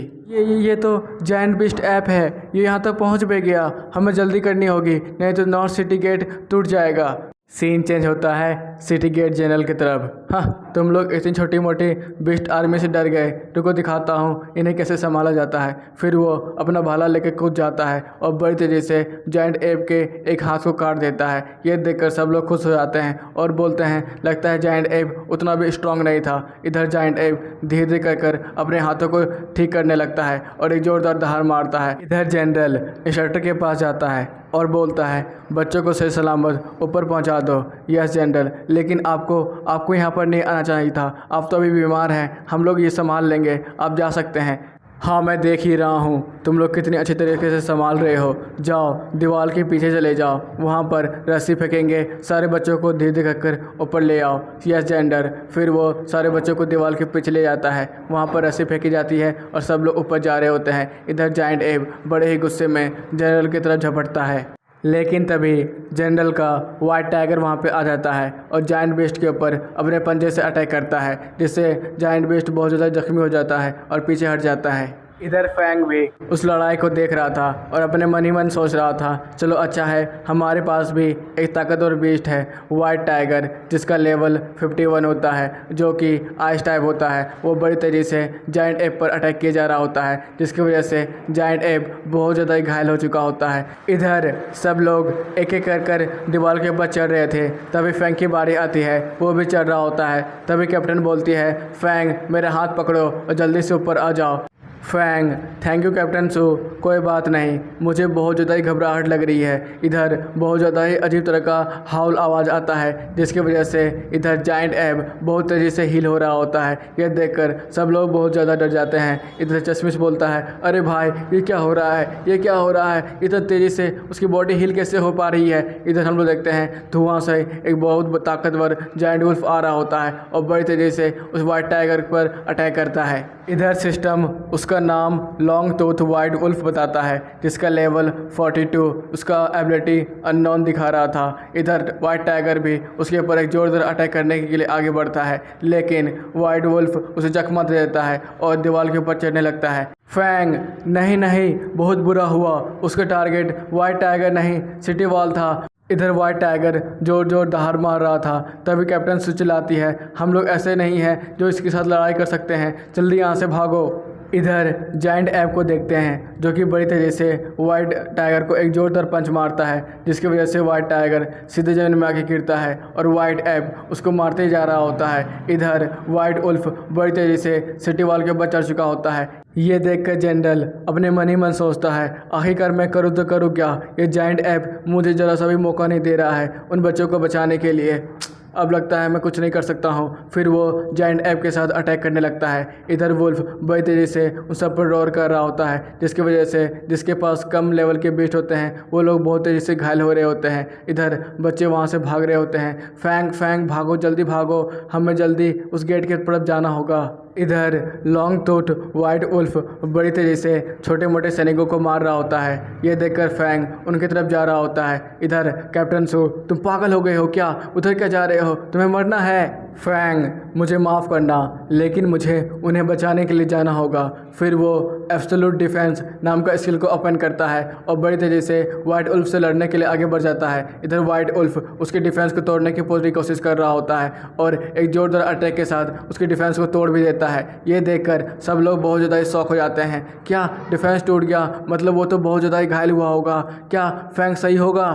ये तो जायंट बीस्ट ऐप है, ये यहाँ तक पहुँच भी गया, हमें जल्दी करनी होगी नहीं तो नॉर्थ सिटी गेट टूट जाएगा। सीन चेंज होता है सिटी गेट जनरल की तरफ। हाँ, तुम लोग इतनी छोटी मोटी बीस्ट आर्मी से डर गए, रुको दिखाता हूँ इन्हें कैसे संभाला जाता है। फिर वो अपना भाला लेकर कूद जाता है और बड़ी तेज़ी से जायंट एप के एक हाथ को काट देता है। ये देखकर सब लोग खुश हो जाते हैं और बोलते हैं, लगता है जायंट एप उतना भी स्ट्रांग नहीं था। इधर जायंट एप धीरे धीरे कर अपने हाथों को ठीक करने लगता है और एक जोरदार दहाड़ मारता है। इधर जनरल इंस्ट्रक्टर के पास जाता है और बोलता है, बच्चों को सही सलामत ऊपर पहुंचा दो। यस जनरल, लेकिन आपको यहाँ पर नहीं आना चाहिए था, आप तो अभी बीमार हैं, हम लोग ये संभाल लेंगे, आप जा सकते हैं। हाँ, मैं देख ही रहा हूँ तुम लोग कितनी अच्छी तरीके से संभाल रहे हो। जाओ दीवार के पीछे चले जाओ, वहाँ पर रस्सी फेंकेंगे, सारे बच्चों को धीरे धीरे कर ऊपर ले आओ। Yes gender. फिर वो सारे बच्चों को दीवार के पीछे ले जाता है, वहाँ पर रस्सी फेंकी जाती है और सब लोग ऊपर जा रहे होते हैं। इधर जायंट एब बड़े ही गुस्से में जनरल की तरफ झपटता है, लेकिन तभी जनरल का वाइट टाइगर वहाँ पे आ जाता है और जायंट बीस्ट के ऊपर अपने पंजे से अटैक करता है, जिससे जायंट बीस्ट बहुत ज़्यादा जख्मी हो जाता है और पीछे हट जाता है। इधर फैंग भी उस लड़ाई को देख रहा था और अपने मन ही मन सोच रहा था, चलो अच्छा है हमारे पास भी एक ताकतवर बीस्ट है वाइट टाइगर, जिसका लेवल 51 होता है, जो कि आइस टाइप होता है। वो बड़ी तेज़ी से जायंट एप पर अटैक किया जा रहा होता है, जिसकी वजह से जायंट एप बहुत ज़्यादा घायल हो चुका होता है। इधर सब लोग एक एक कर दीवार के ऊपर चढ़ रहे थे, तभी फैंग की बारी आती है, वो भी चढ़ रहा होता है। तभी कैप्टन बोलती है, फैंग मेरा हाथ पकड़ो और जल्दी से ऊपर आ जाओ। फैंग, थैंक यू कैप्टन सू, कोई बात नहीं, मुझे बहुत ज़्यादा ही घबराहट लग रही है। इधर बहुत ज़्यादा ही अजीब तरह का हाउल आवाज़ आता है जिसकी वजह से इधर जाइंट एब बहुत तेज़ी से हील हो रहा होता है। यह देखकर सब लोग बहुत ज़्यादा डर जाते हैं। इधर चश्मिश बोलता है, अरे भाई ये क्या हो रहा है, ये क्या हो रहा है, इतना तेज़ी से उसकी बॉडी हील कैसे हो पा रही है। इधर हम लोग देखते हैं धुआं से एक बहुत ताकतवर जाइंट वुल्फ आ रहा होता है और बड़ी तेज़ी से उस वाइट टाइगर पर अटैक करता है। इधर सिस्टम उसका नाम लॉन्ग टूथ वाइट वुल्फ बताता है जिसका लेवल 42 उसका एबिलिटी अननोन दिखा रहा था। इधर वाइट टाइगर भी उसके ऊपर एक जोरदार अटैक करने के लिए आगे बढ़ता है, लेकिन वाइट वुल्फ उसे जख्मा दे देता है और दीवार के ऊपर चढ़ने लगता है। फैंग, नहीं नहीं, बहुत बुरा हुआ, उसका टारगेट वाइट टाइगर नहीं सिटी वॉल था। इधर वाइट टाइगर जोर जोर दहाड़ मार रहा था, तभी कैप्टन सू चिल्लाती है, हम लोग ऐसे नहीं हैं जो इसके साथ लड़ाई कर सकते हैं, जल्दी यहाँ से भागो। इधर जाइंट एब को देखते हैं जो कि बड़ी तेज़ी से वाइट टाइगर को एक जोरदार पंच मारता है जिसकी वजह से वाइट टाइगर सीधे ज़मीन में आके गिरता है और वाइट एब उसको मारते ही जा रहा होता है। इधर वाइट वुल्फ बड़ी तेज़ी से सिटी वॉल के ऊपर चढ़ चुका होता है। ये देखकर जनरल अपने मन ही मन सोचता है, आखिरकार मैं करूँ तो करूँ क्या, ये जाइंट एब मुझे ज़रा सा भी मौका नहीं दे रहा है उन बच्चों को बचाने के लिए, अब लगता है मैं कुछ नहीं कर सकता हूँ। फिर वो जाइंट एब के साथ अटैक करने लगता है। इधर वुल्फ बड़ी तेज़ी से उन सब पर रोर कर रहा होता है जिसकी वजह से जिसके पास कम लेवल के बीस्ट होते हैं वो लोग बहुत तेज़ी से घायल हो रहे होते हैं। इधर बच्चे वहाँ से भाग रहे होते हैं, फैंग फैंग भागो, जल्दी भागो, हमें जल्दी उस गेट की तरफ जाना होगा। इधर लॉन्ग टूथ वाइट वुल्फ बड़ी तेज़ी से छोटे मोटे सैनिकों को मार रहा होता है। ये देखकर फैंग उनकी तरफ जा रहा होता है। इधर कैप्टन सू, तुम पागल हो गए हो क्या, उधर क्या जा रहे हो, तुम्हें मरना है। फैंग, मुझे माफ़ करना, लेकिन मुझे उन्हें बचाने के लिए जाना होगा। फिर वो एब्सोल्यूट डिफेंस नाम का स्किल को ओपन करता है और बड़ी तेज़ी से वाइट वुल्फ से लड़ने के लिए आगे बढ़ जाता है। इधर वाइट वुल्फ उसके डिफेंस को तोड़ने की पूरी कोशिश कर रहा होता है और एक जोरदार अटैक के साथ उसकी डिफेंस को तोड़ भी देता है। ये देखकर सब लोग बहुत ज़्यादा शॉक हो जाते हैं, क्या डिफेंस टूट गया, मतलब वो तो बहुत ज़्यादा ही घायल हुआ होगा, क्या फैंग सही होगा।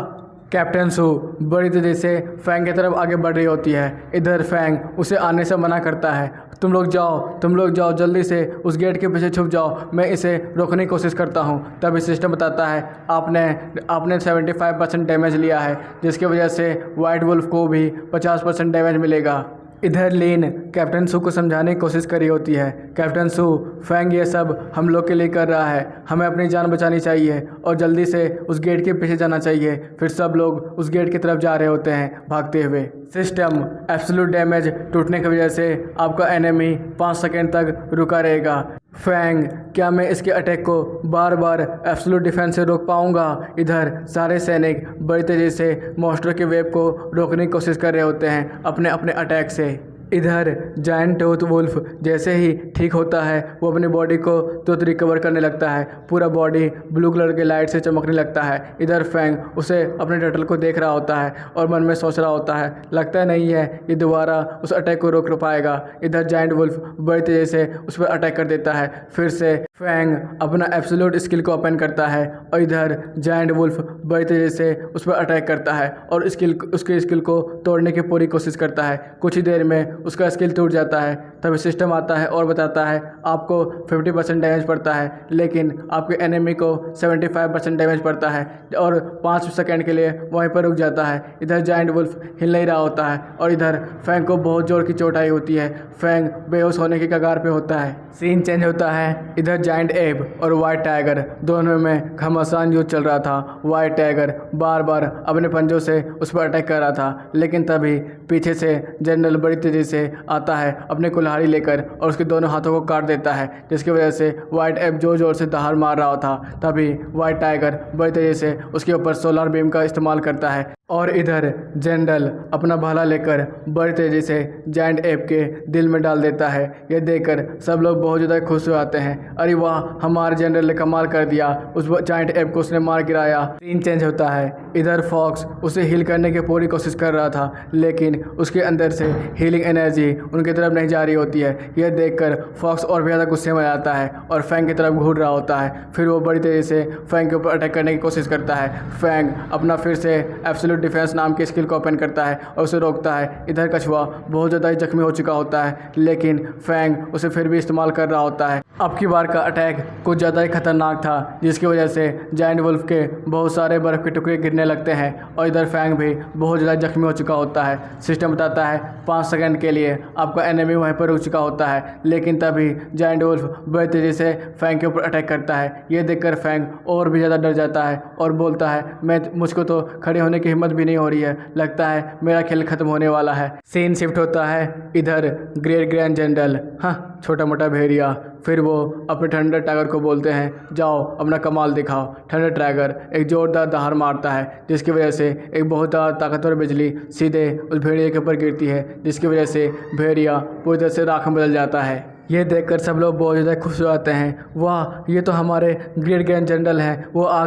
कैप्टन सू बड़ी तेज़ी से फैंग की तरफ आगे बढ़ रही होती है। इधर फैंग उसे आने से मना करता है, तुम लोग जाओ, जल्दी से उस गेट के पीछे छुप जाओ, मैं इसे रोकने की कोशिश करता हूँ। तभी सिस्टम बताता है, आपने 75% डैमेज लिया है जिसकी वजह से वाइट वुल्फ को भी 50% डैमेज मिलेगा। इधर लीन कैप्टन सू को समझाने की कोशिश करी होती है, कैप्टन सू, फैंग ये सब हम लोग के लिए कर रहा है, हमें अपनी जान बचानी चाहिए और जल्दी से उस गेट के पीछे जाना चाहिए। फिर सब लोग उस गेट की तरफ जा रहे होते हैं भागते हुए। सिस्टम एब्सोल्यूट डैमेज टूटने की वजह से आपका एनिमी 5 सेकेंड तक रुका रहेगा। फैंग, क्या मैं इसके अटैक को बार बार एब्सोल्यूट डिफेंस से रोक पाऊंगा। इधर सारे सैनिक बड़ी तेज़ी से मॉन्स्टर के वेव को रोकने की कोशिश कर रहे होते हैं अपने अपने अटैक से। इधर जायंट टूथ वुल्फ जैसे ही ठीक होता है वो अपनी बॉडी को तुरंत रिकवर करने लगता है, पूरा बॉडी ब्लू कलर के लाइट से चमकने लगता है। इधर फैंग उसे अपने टर्टल को देख रहा होता है और मन में सोच रहा होता है, लगता नहीं है ये दोबारा उस अटैक को रोक पाएगा। इधर जायंट वुल्फ बड़ी तेज़ी से उस पर अटैक कर देता है। फिर से फैंग अपना एब्सोल्यूट स्किल को ओपन करता है और इधर जायंट वुल्फ बड़ी तेज़ी से उस पर अटैक करता है और उसके स्किल को तोड़ने की पूरी कोशिश करता है। कुछ ही देर में उसका स्किल टूट जाता है। तभी सिस्टम आता है और बताता है आपको 50% डैमेज पड़ता है, लेकिन आपके एनिमी को 75% डैमेज पड़ता है और 5 सेकंड के लिए वहीं पर रुक जाता है। इधर जायंट वुल्फ हिल नहीं रहा होता है और इधर फैंग को बहुत जोर की चोट आई होती है। फैंग बेहोश होने की कगार पे होता है। सीन चेंज होता है। इधर जायंट एब और वाइट टाइगर दोनों में घमासान युद्ध चल रहा था। वाइट टाइगर बार बार अपने पंजों से उस पर अटैक कर रहा था, लेकिन तभी पीछे से जनरल बड़ी तेज़ी से आता है अपने कुल्हाड़ी लेकर और उसके दोनों हाथों को काट देता है, जिसकी वजह से वाइट एब जोर जोर से दहाड़ मार रहा था। तभी वाइट टाइगर बड़ी तेज़ी से उसके ऊपर सोलर बीम का इस्तेमाल करता है और इधर जनरल अपना भाला लेकर बड़ी तेज़ी से जायंट एब के दिल में डाल देता है। यह देखकर सब लोग बहुत ज़्यादा खुश हो जाते हैं, अरे वाह, हमारे जनरल ने कमाल कर दिया, उस जायंट एब को उसने मार गिराया। सीन चेंज होता है। इधर फॉक्स उसे हील करने की पूरी कोशिश कर रहा था, लेकिन उसके अंदर से हीलिंग एनर्जी उनकी तरफ नहीं जा रही होती है। यह देखकर फॉक्स और भी ज़्यादा गुस्से में आता है और फैंग की तरफ घूर रहा होता है। फिर वो बड़ी तेज़ी से फैंग के ऊपर अटैक करने की कोशिश करता है। फैंग अपना फिर से एब्सोल्यूट डिफेंस नाम की स्किल को ओपन करता है और उसे रोकता है। इधर कछुआ बहुत ज़्यादा जख्मी हो चुका होता है, लेकिन फैंग उसे फिर भी इस्तेमाल कर रहा होता है। अब की बार का अटैक कुछ ज़्यादा ही खतरनाक था, जिसकी वजह से जायंट वुल्फ के बहुत सारे बर्फ़ के टुकड़े गिरने लगते हैं और इधर फैंग भी बहुत ज़्यादा जख्मी हो चुका होता है। सिस्टम बताता है 5 सेकंड के लिए आपका एनिमी वहीं पर रुक चुका होता है, लेकिन तभी जायंट वुल्फ बड़ी तेज़ी से फैंग के ऊपर अटैक करता है। ये देखकर फैंग और भी ज़्यादा डर जाता है और बोलता है मुझको तो खड़े होने की हिम्मत भी नहीं हो रही है, लगता है मेरा खेल खत्म होने वाला है। सीन शिफ्ट होता है इधर ग्रेट ग्रैंड जनरल, हाँ छोटा मोटा भेड़िया, फिर वो अपने थंडर टाइगर को बोलते हैं जाओ अपना कमाल दिखाओ। थंडर टाइगर एक जोरदार दहाड़ मारता है, जिसकी वजह से एक बहुत ज़्यादा ताकतवर बिजली सीधे उस भेड़िए के ऊपर गिरती है, जिसकी वजह से भेड़िया पूरी तरह से राख में बदल जाता है। ये देखकर सब लोग बहुत ज़्यादा खुश हो जाते हैं, वाह ये तो हमारे ग्रेट ग्रैंड जनरल हैं, वो आ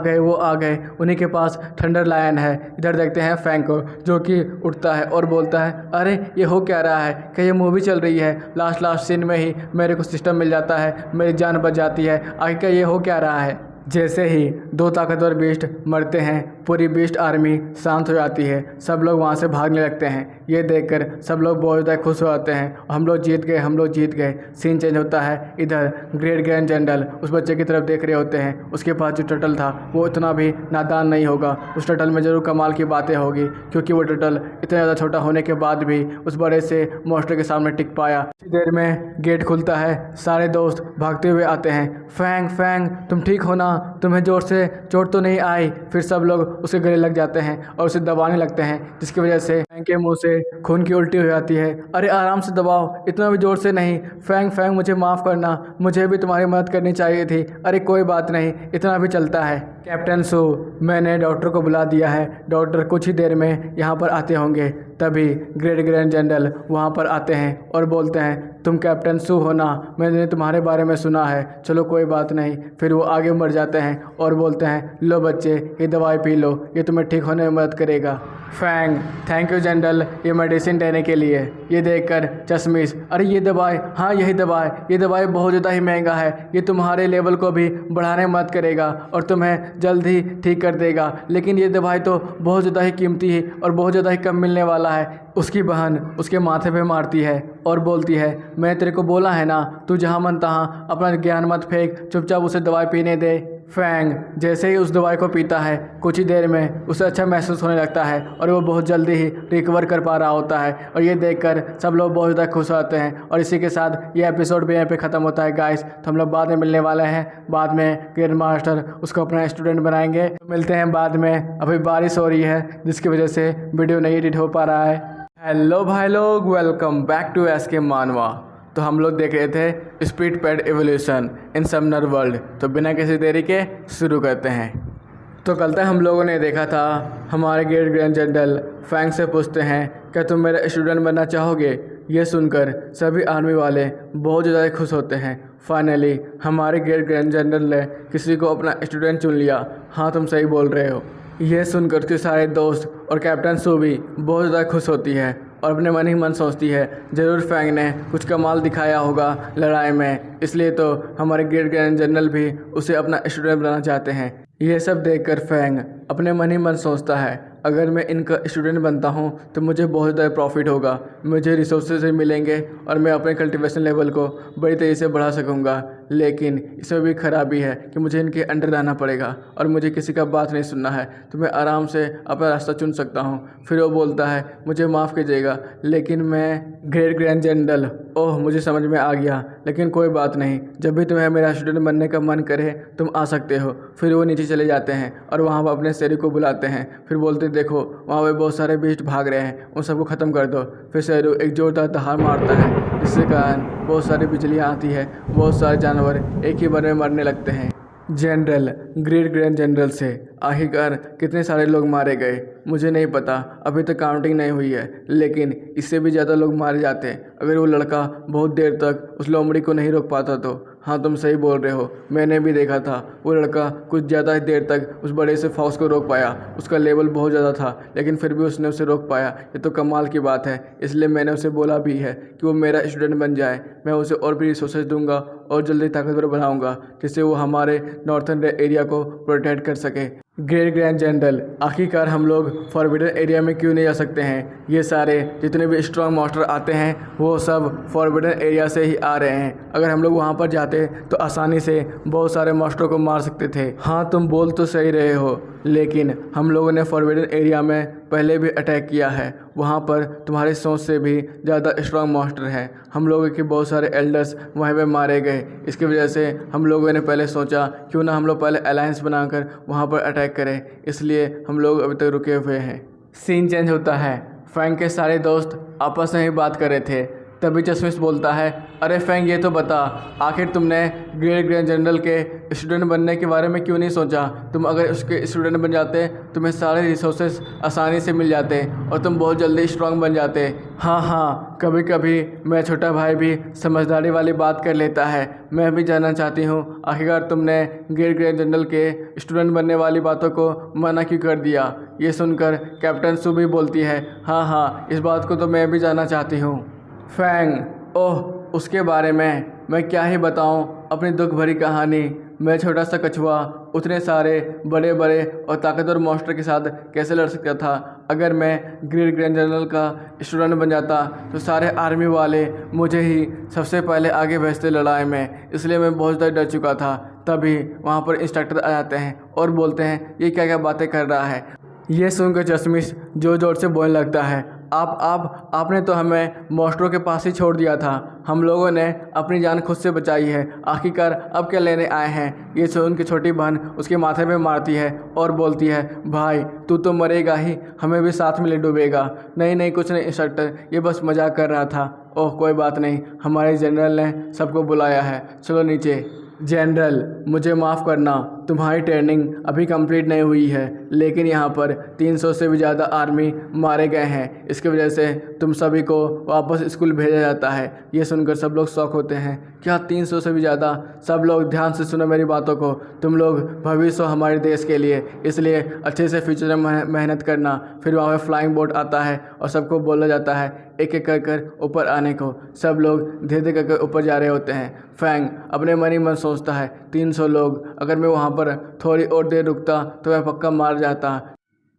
गए, उन्हीं के पास थंडर लायन है। इधर देखते हैं फैंग को, जो कि उठता है और बोलता है अरे ये हो क्या रहा है, क्या ये मूवी चल रही है? लास्ट सीन में ही मेरे को सिस्टम मिल जाता है, मेरी जान बच जाती है, आगे क्या ये हो क्या रहा है? जैसे ही 2 ताकतवर बीस्ट मरते हैं, पूरी बीस्ट आर्मी शांत हो जाती है, सब लोग वहाँ से भागने लगते हैं। ये देखकर सब लोग बहुत ज़्यादा खुश हो जाते हैं, हम लोग जीत गए। सीन चेंज होता है, इधर ग्रेट ग्रैंड जनरल उस बच्चे की तरफ देख रहे होते हैं। उसके पास जो टर्टल था वो इतना भी नादान नहीं होगा, उस टर्टल में ज़रूर कमाल की बातें होगी, क्योंकि वो टर्टल इतना ज़्यादा छोटा होने के बाद भी उस बड़े से मॉन्स्टर के सामने टिक पाया। कुछ देर में गेट खुलता है, सारे दोस्त भागते हुए आते हैं। फैंग तुम ठीक हो ना, तुम्हें जोर से चोट तो नहीं आई? फिर सब लोग उसके गले लग जाते हैं और उसे दबाने लगते हैं, जिसकी वजह से फैंग के मुंह से खून की उल्टी हो जाती है। अरे आराम से दबाओ, इतना भी जोर से नहीं। फैंग मुझे माफ़ करना, मुझे भी तुम्हारी मदद करनी चाहिए थी। अरे कोई बात नहीं, इतना भी चलता है। कैप्टन सू, मैंने डॉक्टर को बुला दिया है, डॉक्टर कुछ ही देर में यहाँ पर आते होंगे। तभी ग्रेट ग्रैंड जनरल वहाँ पर आते हैं और बोलते हैं तुम कैप्टन सू हो ना, मैंने तुम्हारे बारे में सुना है, चलो कोई बात नहीं। फिर वो आगे बढ़ जाते हैं और बोलते हैं लो बच्चे ये दवाई पी लो, ये तुम्हें ठीक होने में मदद करेगा। फैंग, थैंक यू जनरल ये मेडिसिन देने के लिए। ये देखकर चश्मिश, अरे ये दवाई, हाँ यही दवाई, ये दवाई बहुत ज़्यादा ही महंगा है, ये तुम्हारे लेवल को भी बढ़ाने में मदद करेगा और तुम्हें जल्द ही ठीक कर देगा, लेकिन ये दवाई तो बहुत ज़्यादा ही कीमती है और बहुत ज़्यादा ही कम मिलने वाला है। उसकी बहन उसके माथे पे मारती है और बोलती है मैं तेरे को बोला है ना, तू जहाँ मन तहाँ अपना ज्ञान मत फेंक, चुपचाप उसे दवाई पीने दे। फैंग जैसे ही उस दवाई को पीता है, कुछ ही देर में उसे अच्छा महसूस होने लगता है और वो बहुत जल्दी ही रिकवर कर पा रहा होता है। और ये देखकर सब लोग बहुत ज़्यादा खुश होते हैं और इसी के साथ ये एपिसोड भी यहाँ पे ख़त्म होता है गाइस। तो हम लोग बाद में मिलने वाले हैं, बाद में ग्रैंड मास्टर उसको अपना स्टूडेंट बनाएंगे। तो मिलते हैं बाद में, अभी बारिश हो रही है जिसकी वजह से वीडियो नहीं एडिट हो पा रहा है। हेलो भाई लोग, वेलकम बैक टू एसके मानवा। तो हम लोग देख रहे थे स्पीड पैड एवोल्यूशन इन समनर वर्ल्ड। तो बिना किसी देरी के शुरू करते हैं। तो कल तक हम लोगों ने देखा था हमारे ग्रेट ग्रैंड जनरल फैंग से पूछते हैं क्या तुम मेरा स्टूडेंट बनना चाहोगे। ये सुनकर सभी आर्मी वाले बहुत ज़्यादा खुश होते हैं। फाइनली हमारे ग्रेट ग्रैंड जनरल ने किसी को अपना स्टूडेंट चुन लिया। हाँ तुम सही बोल रहे हो। यह सुनकर उसके सारे दोस्त और कैप्टन सू भी बहुत ज़्यादा खुश होती है और अपने मन ही मन सोचती है ज़रूर फैंग ने कुछ कमाल दिखाया होगा लड़ाई में, इसलिए तो हमारे ग्रेट ग्रैंड जनरल भी उसे अपना स्टूडेंट बनाना चाहते हैं। यह सब देखकर फैंग अपने मन ही मन सोचता है अगर मैं इनका स्टूडेंट बनता हूँ तो मुझे बहुत ज़्यादा प्रॉफिट होगा, मुझे रिसोर्सेज मिलेंगे और मैं अपने कल्टीवेशन लेवल को बड़ी तेज़ी से बढ़ा सकूँगा। लेकिन इसमें भी खराबी है कि मुझे इनके अंडर रहना पड़ेगा और मुझे किसी का बात नहीं सुनना है, तो मैं आराम से अपना रास्ता चुन सकता हूँ। फिर वो बोलता है मुझे माफ़ कीजिएगा लेकिन मैं ग्रेट ग्रैंड जनरल, ओह मुझे समझ में आ गया, लेकिन कोई बात नहीं, जब भी तुम्हें मेरा स्टूडेंट बनने का मन करे तुम आ सकते हो। फिर वो नीचे चले जाते हैं और वहाँ पर अपने शेरू को बुलाते हैं। फिर बोलते देखो वहाँ पे बहुत सारे बीस्ट भाग रहे हैं, उन सबको ख़त्म कर दो। फिर शेरू एक जोरदार दहाड़ मारता है, जिसके कारण बहुत सारी बिजलियाँ आती है, बहुत सारे जानवर एक ही बार में मरने लगते हैं। जनरल, ग्रेट ग्रैंड जनरल से आखिरकार कितने सारे लोग मारे गए मुझे नहीं पता, अभी तक काउंटिंग नहीं हुई है, लेकिन इससे भी ज़्यादा लोग मारे जाते हैं अगर वो लड़का बहुत देर तक उस लोमड़ी को नहीं रोक पाता तो। हाँ तुम सही बोल रहे हो, मैंने भी देखा था वो लड़का कुछ ज़्यादा देर तक उस बड़े से फॉक्स को रोक पाया। उसका लेवल बहुत ज़्यादा था लेकिन फिर भी उसने उसे रोक पाया, ये तो कमाल की बात है। इसलिए मैंने उसे बोला भी है कि वो मेरा स्टूडेंट बन जाए, मैं उसे और भी रिसोर्सेज दूंगा और जल्दी ताकतवर बनाऊंगा जिससे वो हमारे नॉर्थर्न एरिया को प्रोटेक्ट कर सके। ग्रेट ग्रैंड जनरल, आखिरकार हम लोग फॉरबिडन एरिया में क्यों नहीं जा सकते हैं? ये सारे जितने भी स्ट्रॉन्ग मॉन्स्टर आते हैं वो सब फॉरबिडन एरिया से ही आ रहे हैं। अगर हम लोग वहाँ पर जाते तो आसानी से बहुत सारे मॉन्स्टरों को मार सकते थे। हाँ, तुम बोल तो सही रहे हो, लेकिन हम लोगों ने फॉरबिडन एरिया में पहले भी अटैक किया है। वहाँ पर तुम्हारी सोच से भी ज़्यादा स्ट्रॉन्ग मॉन्स्टर हैं। हम लोगों के बहुत सारे एल्डर्स वहीं पे मारे गए। इसकी वजह से हम लोगों ने पहले सोचा क्यों ना हम लोग पहले अलायंस बनाकर वहाँ पर अटैक करें, इसलिए हम लोग अभी तक रुके हुए हैं। सीन चेंज होता है। फैंग के सारे दोस्त आपस में ही बात कर रहे थे, तभी चश्मिश बोलता है, अरे फैंग ये तो बता, आखिर तुमने ग्रेट ग्रैंड जनरल के स्टूडेंट बनने के बारे में क्यों नहीं सोचा? तुम अगर उसके स्टूडेंट बन जाते तुम्हें सारे रिसोर्सेज आसानी से मिल जाते और तुम बहुत जल्दी स्ट्रांग बन जाते। हाँ, कभी कभी मेरा छोटा भाई भी समझदारी वाली बात कर लेता है। मैं भी जानना चाहती हूँ आखिरकार तुमने ग्रेट ग्रैंड जनरल के स्टूडेंट बनने वाली बातों को मना क्यों कर दिया? ये सुनकर कैप्टन सू भी बोलती है, हाँ, इस बात को तो मैं भी जानना चाहती हूँ। फैंग, ओह, उसके बारे में मैं क्या ही बताऊं अपनी दुख भरी कहानी। मैं छोटा सा कछुआ उतने सारे बड़े बड़े और ताकतवर मॉन्स्टर के साथ कैसे लड़ सकता था? अगर मैं ग्रेट ग्रैंड जनरल का स्टूडेंट बन जाता तो सारे आर्मी वाले मुझे ही सबसे पहले आगे भेजते लड़ाई में, इसलिए मैं बहुत ज़्यादा डर चुका था। तभी वहाँ पर इंस्ट्रक्टर आ जाते हैं और बोलते हैं, ये क्या क्या बातें कर रहा है? ये सुनकर चश्मिश जोर जोर से बोलने लगता है, आपने तो हमें मॉन्स्टरों के पास ही छोड़ दिया था। हम लोगों ने अपनी जान खुद से बचाई है, आखिरकार अब क्या लेने आए हैं? ये सुन के छोटी बहन उसके माथे पे मारती है और बोलती है, भाई तू तो मरेगा ही, हमें भी साथ में ले डूबेगा। नहीं, कुछ नहीं इंस्ट्रक्टर, ये बस मजाक कर रहा था। ओह कोई बात नहीं, हमारे जनरल ने सबको बुलाया है, चलो नीचे। जनरल, मुझे माफ़ करना, तुम्हारी ट्रेनिंग अभी कंप्लीट नहीं हुई है, लेकिन यहाँ पर 300 से भी ज़्यादा आर्मी मारे गए हैं। इसकी वजह से तुम सभी को वापस स्कूल भेजा जाता है। ये सुनकर सब लोग शॉक होते हैं, क्या 300 से भी ज़्यादा? सब लोग ध्यान से सुनो मेरी बातों को, तुम लोग भविष्य हो हमारे देश के लिए, इसलिए अच्छे से फ्यूचर में मेहनत करना। फिर वहाँ पर फ्लाइंग बोट आता है और सबको बोला जाता है एक एक कर ऊपर आने को। सब लोग धीरे धीरे करके ऊपर जा रहे होते हैं। फैंग अपने मन ही मन सोचता है, 300 लोग, अगर मैं वहाँ पर थोड़ी और देर रुकता तो मैं पक्का मार जाता।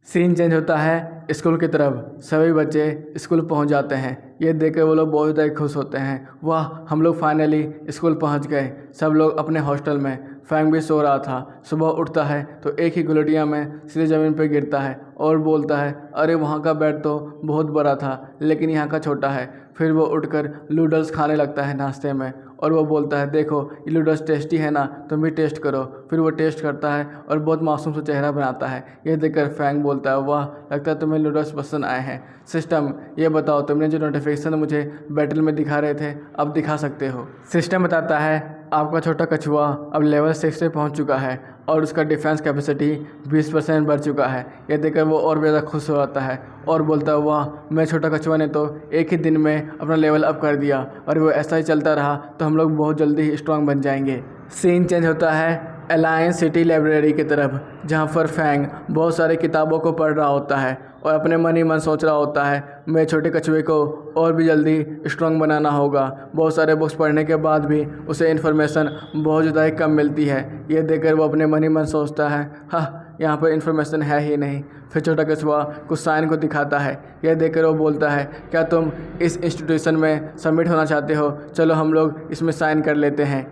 सीन चेंज होता है स्कूल की तरफ। सभी बच्चे स्कूल पहुंच जाते हैं। ये देखकर वो लोग बहुत ज़्यादा खुश होते हैं, वाह हम लोग फाइनली स्कूल पहुंच गए। सब लोग अपने हॉस्टल में। फैंग भी सो रहा था। सुबह उठता है तो एक ही गुलटिया में सीधे ज़मीन पर गिरता है और बोलता है, अरे वहाँ का बेड तो बहुत बड़ा था लेकिन यहाँ का छोटा है। फिर वो उठकर नूडल्स खाने लगता है नाश्ते में और वो बोलता है, देखो ये नूडल्स टेस्टी है ना, तुम भी टेस्ट करो। फिर वो टेस्ट करता है और बहुत मासूम सा चेहरा बनाता है। ये देखकर फैंग बोलता है, वाह लगता है तुम्हें नूडल्स पसंद आए हैं। सिस्टम, ये बताओ तुमने जो नोटिफिकेशन मुझे बैटल में दिखा रहे थे अब दिखा सकते हो। सिस्टम बताता है, आपका छोटा कछुआ अब लेवल 6 पे पहुंच चुका है और उसका डिफेंस कैपेसिटी 20% बढ़ चुका है। ये देखकर वो और भी ज़्यादा खुश हो जाता है और बोलता है, वाह मैं छोटा कछुआ ने तो एक ही दिन में अपना लेवल अप कर दिया और वो ऐसा ही चलता रहा तो हम लोग बहुत जल्दी ही स्ट्रांग बन जाएंगे। सीन चेंज होता है अलायंस सिटी लाइब्रेरी की तरफ, जहाँ पर फैंग बहुत सारी किताबों को पढ़ रहा होता है और अपने मन ही मन सोच रहा होता है, मैं छोटे कछुए को और भी जल्दी स्ट्रांग बनाना होगा। बहुत सारे बुक्स पढ़ने के बाद भी उसे इन्फॉर्मेशन बहुत ज़्यादा ही कम मिलती है। ये देखकर वो अपने मन ही मन सोचता है, हाँ यहाँ पर इन्फॉर्मेशन है ही नहीं। फिर छोटा कछुआ कुछ साइन को दिखाता है। यह देखकर वो बोलता है, क्या तुम इस इंस्टीट्यूशन में सबमिट होना चाहते हो? चलो हम लोग इसमें साइन कर लेते हैं।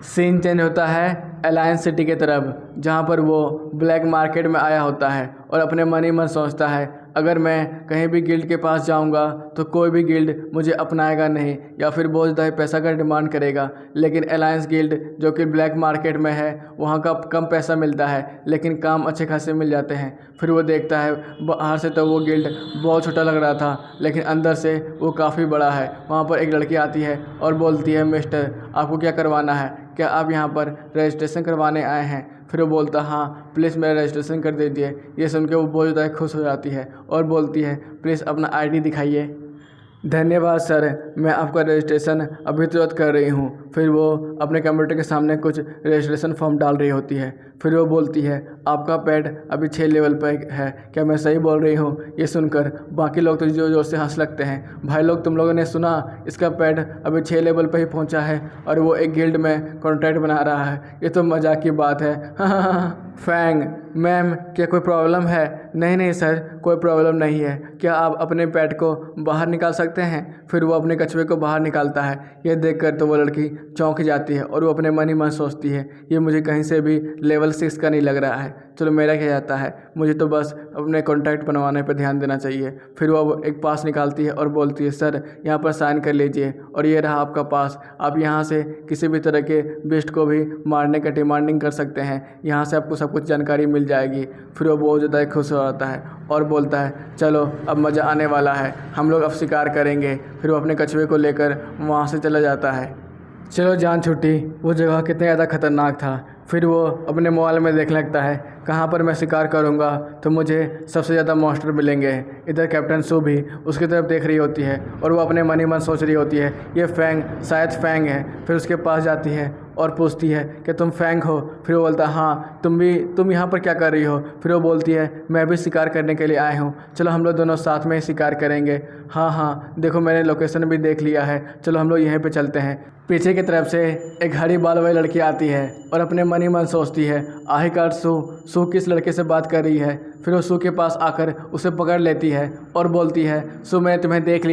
सीन चेंज होता है अलायंस सिटी की तरफ, जहाँ पर वो ब्लैक मार्केट में आया होता है और अपने मन ही मन सोचता है, अगर मैं कहीं भी गिल्ड के पास जाऊंगा तो कोई भी गिल्ड मुझे अपनाएगा नहीं या फिर बहुत ज़्यादा पैसा का डिमांड करेगा। लेकिन अलायंस गिल्ड जो कि ब्लैक मार्केट में है वहाँ का कम पैसा मिलता है लेकिन काम अच्छे खासे मिल जाते हैं। फिर वो देखता है बाहर से तो वो गिल्ड बहुत छोटा लग रहा था लेकिन अंदर से वो काफ़ी बड़ा है। वहाँ पर एक लड़की आती है और बोलती है, मिस्टर आपको क्या करवाना है? क्या आप यहाँ पर रजिस्ट्रेशन करवाने आए हैं? फिर वो बोलता, हाँ प्लीज़ मेरा रजिस्ट्रेशन कर दीजिए। ये सुन के वो बहुत ज़्यादा खुश हो जाती है और बोलती है, प्लीज़ अपना आईडी दिखाइए। धन्यवाद सर, मैं आपका रजिस्ट्रेशन अभी तुरंत कर रही हूँ। फिर वो अपने कंप्यूटर के सामने कुछ रजिस्ट्रेशन फॉर्म डाल रही होती है। फिर वो बोलती है आपका पेट अभी 6 लेवल पर है, क्या मैं सही बोल रही हूँ? ये सुनकर बाकी लोग तो जोर जोर से हंस लगते हैं। भाई लोग, तुम लोगों ने सुना, इसका पेट अभी 6 लेवल पर ही पहुँचा है और वो एक गिल्ड में कॉन्ट्रैक्ट बना रहा है। ये तो मजाक की बात है। फैंग, मैम क्या कोई प्रॉब्लम है? नहीं नहीं सर, कोई प्रॉब्लम नहीं है। क्या आप अपने पेट को बाहर निकाल सकते हैं? फिर वो अपने कछुए को बाहर निकालता है। यह देखकर तो वो लड़की चौंक जाती है और वो अपने मन ही मन सोचती है ये मुझे कहीं से भी लेवल 6 का नहीं लग रहा है। चलो मेरा क्या जाता है, मुझे तो बस अपने कॉन्टैक्ट बनवाने पर ध्यान देना चाहिए। फिर वो एक पास निकालती है और बोलती है सर यहाँ पर साइन कर लीजिए और ये रहा आपका पास। आप यहाँ से किसी भी तरह के बिस्ट को भी मारने का डिमांडिंग कर सकते हैं। यहाँ से आपको सब कुछ जानकारी मिल जाएगी। फिर वो बहुत ज़्यादा खुश हो जाता है और बोलता है चलो अब मज़ा आने वाला है, हम लोग अब शिकार करेंगे। फिर वो अपने कछुए को लेकर वहाँ से चला जाता है। चलो जान छुट्टी, वो जगह कितना ज़्यादा खतरनाक था। फिर वो अपने मोबाइल में देखने लगता है कहाँ पर मैं शिकार करूँगा तो मुझे सबसे ज़्यादा मॉन्स्टर मिलेंगे। इधर कैप्टन सू भी उसकी तरफ देख रही होती है और वो अपने मन ही मन सोच रही होती है ये फैंग शायद फैंग है। फिर उसके पास जाती है और पूछती है कि तुम फैंग हो? फिर वो बोलता है हाँ, तुम यहाँ पर क्या कर रही हो? फिर वो बोलती है मैं भी शिकार करने के लिए आया हूँ, चलो हम लोग दोनों साथ में ही शिकार करेंगे। हाँ हाँ, देखो मैंने लोकेशन भी देख लिया है, चलो हम लोग यहीं पे चलते हैं। पीछे की तरफ से एक हरी बाल वाली लड़की आती है और अपने मन ही मन सोचती है आखिरकार सू किस लड़के से बात कर रही है। फिर वो सू के पास आकर उसे पकड़ लेती है और बोलती है सू मैंने तुम्हें देख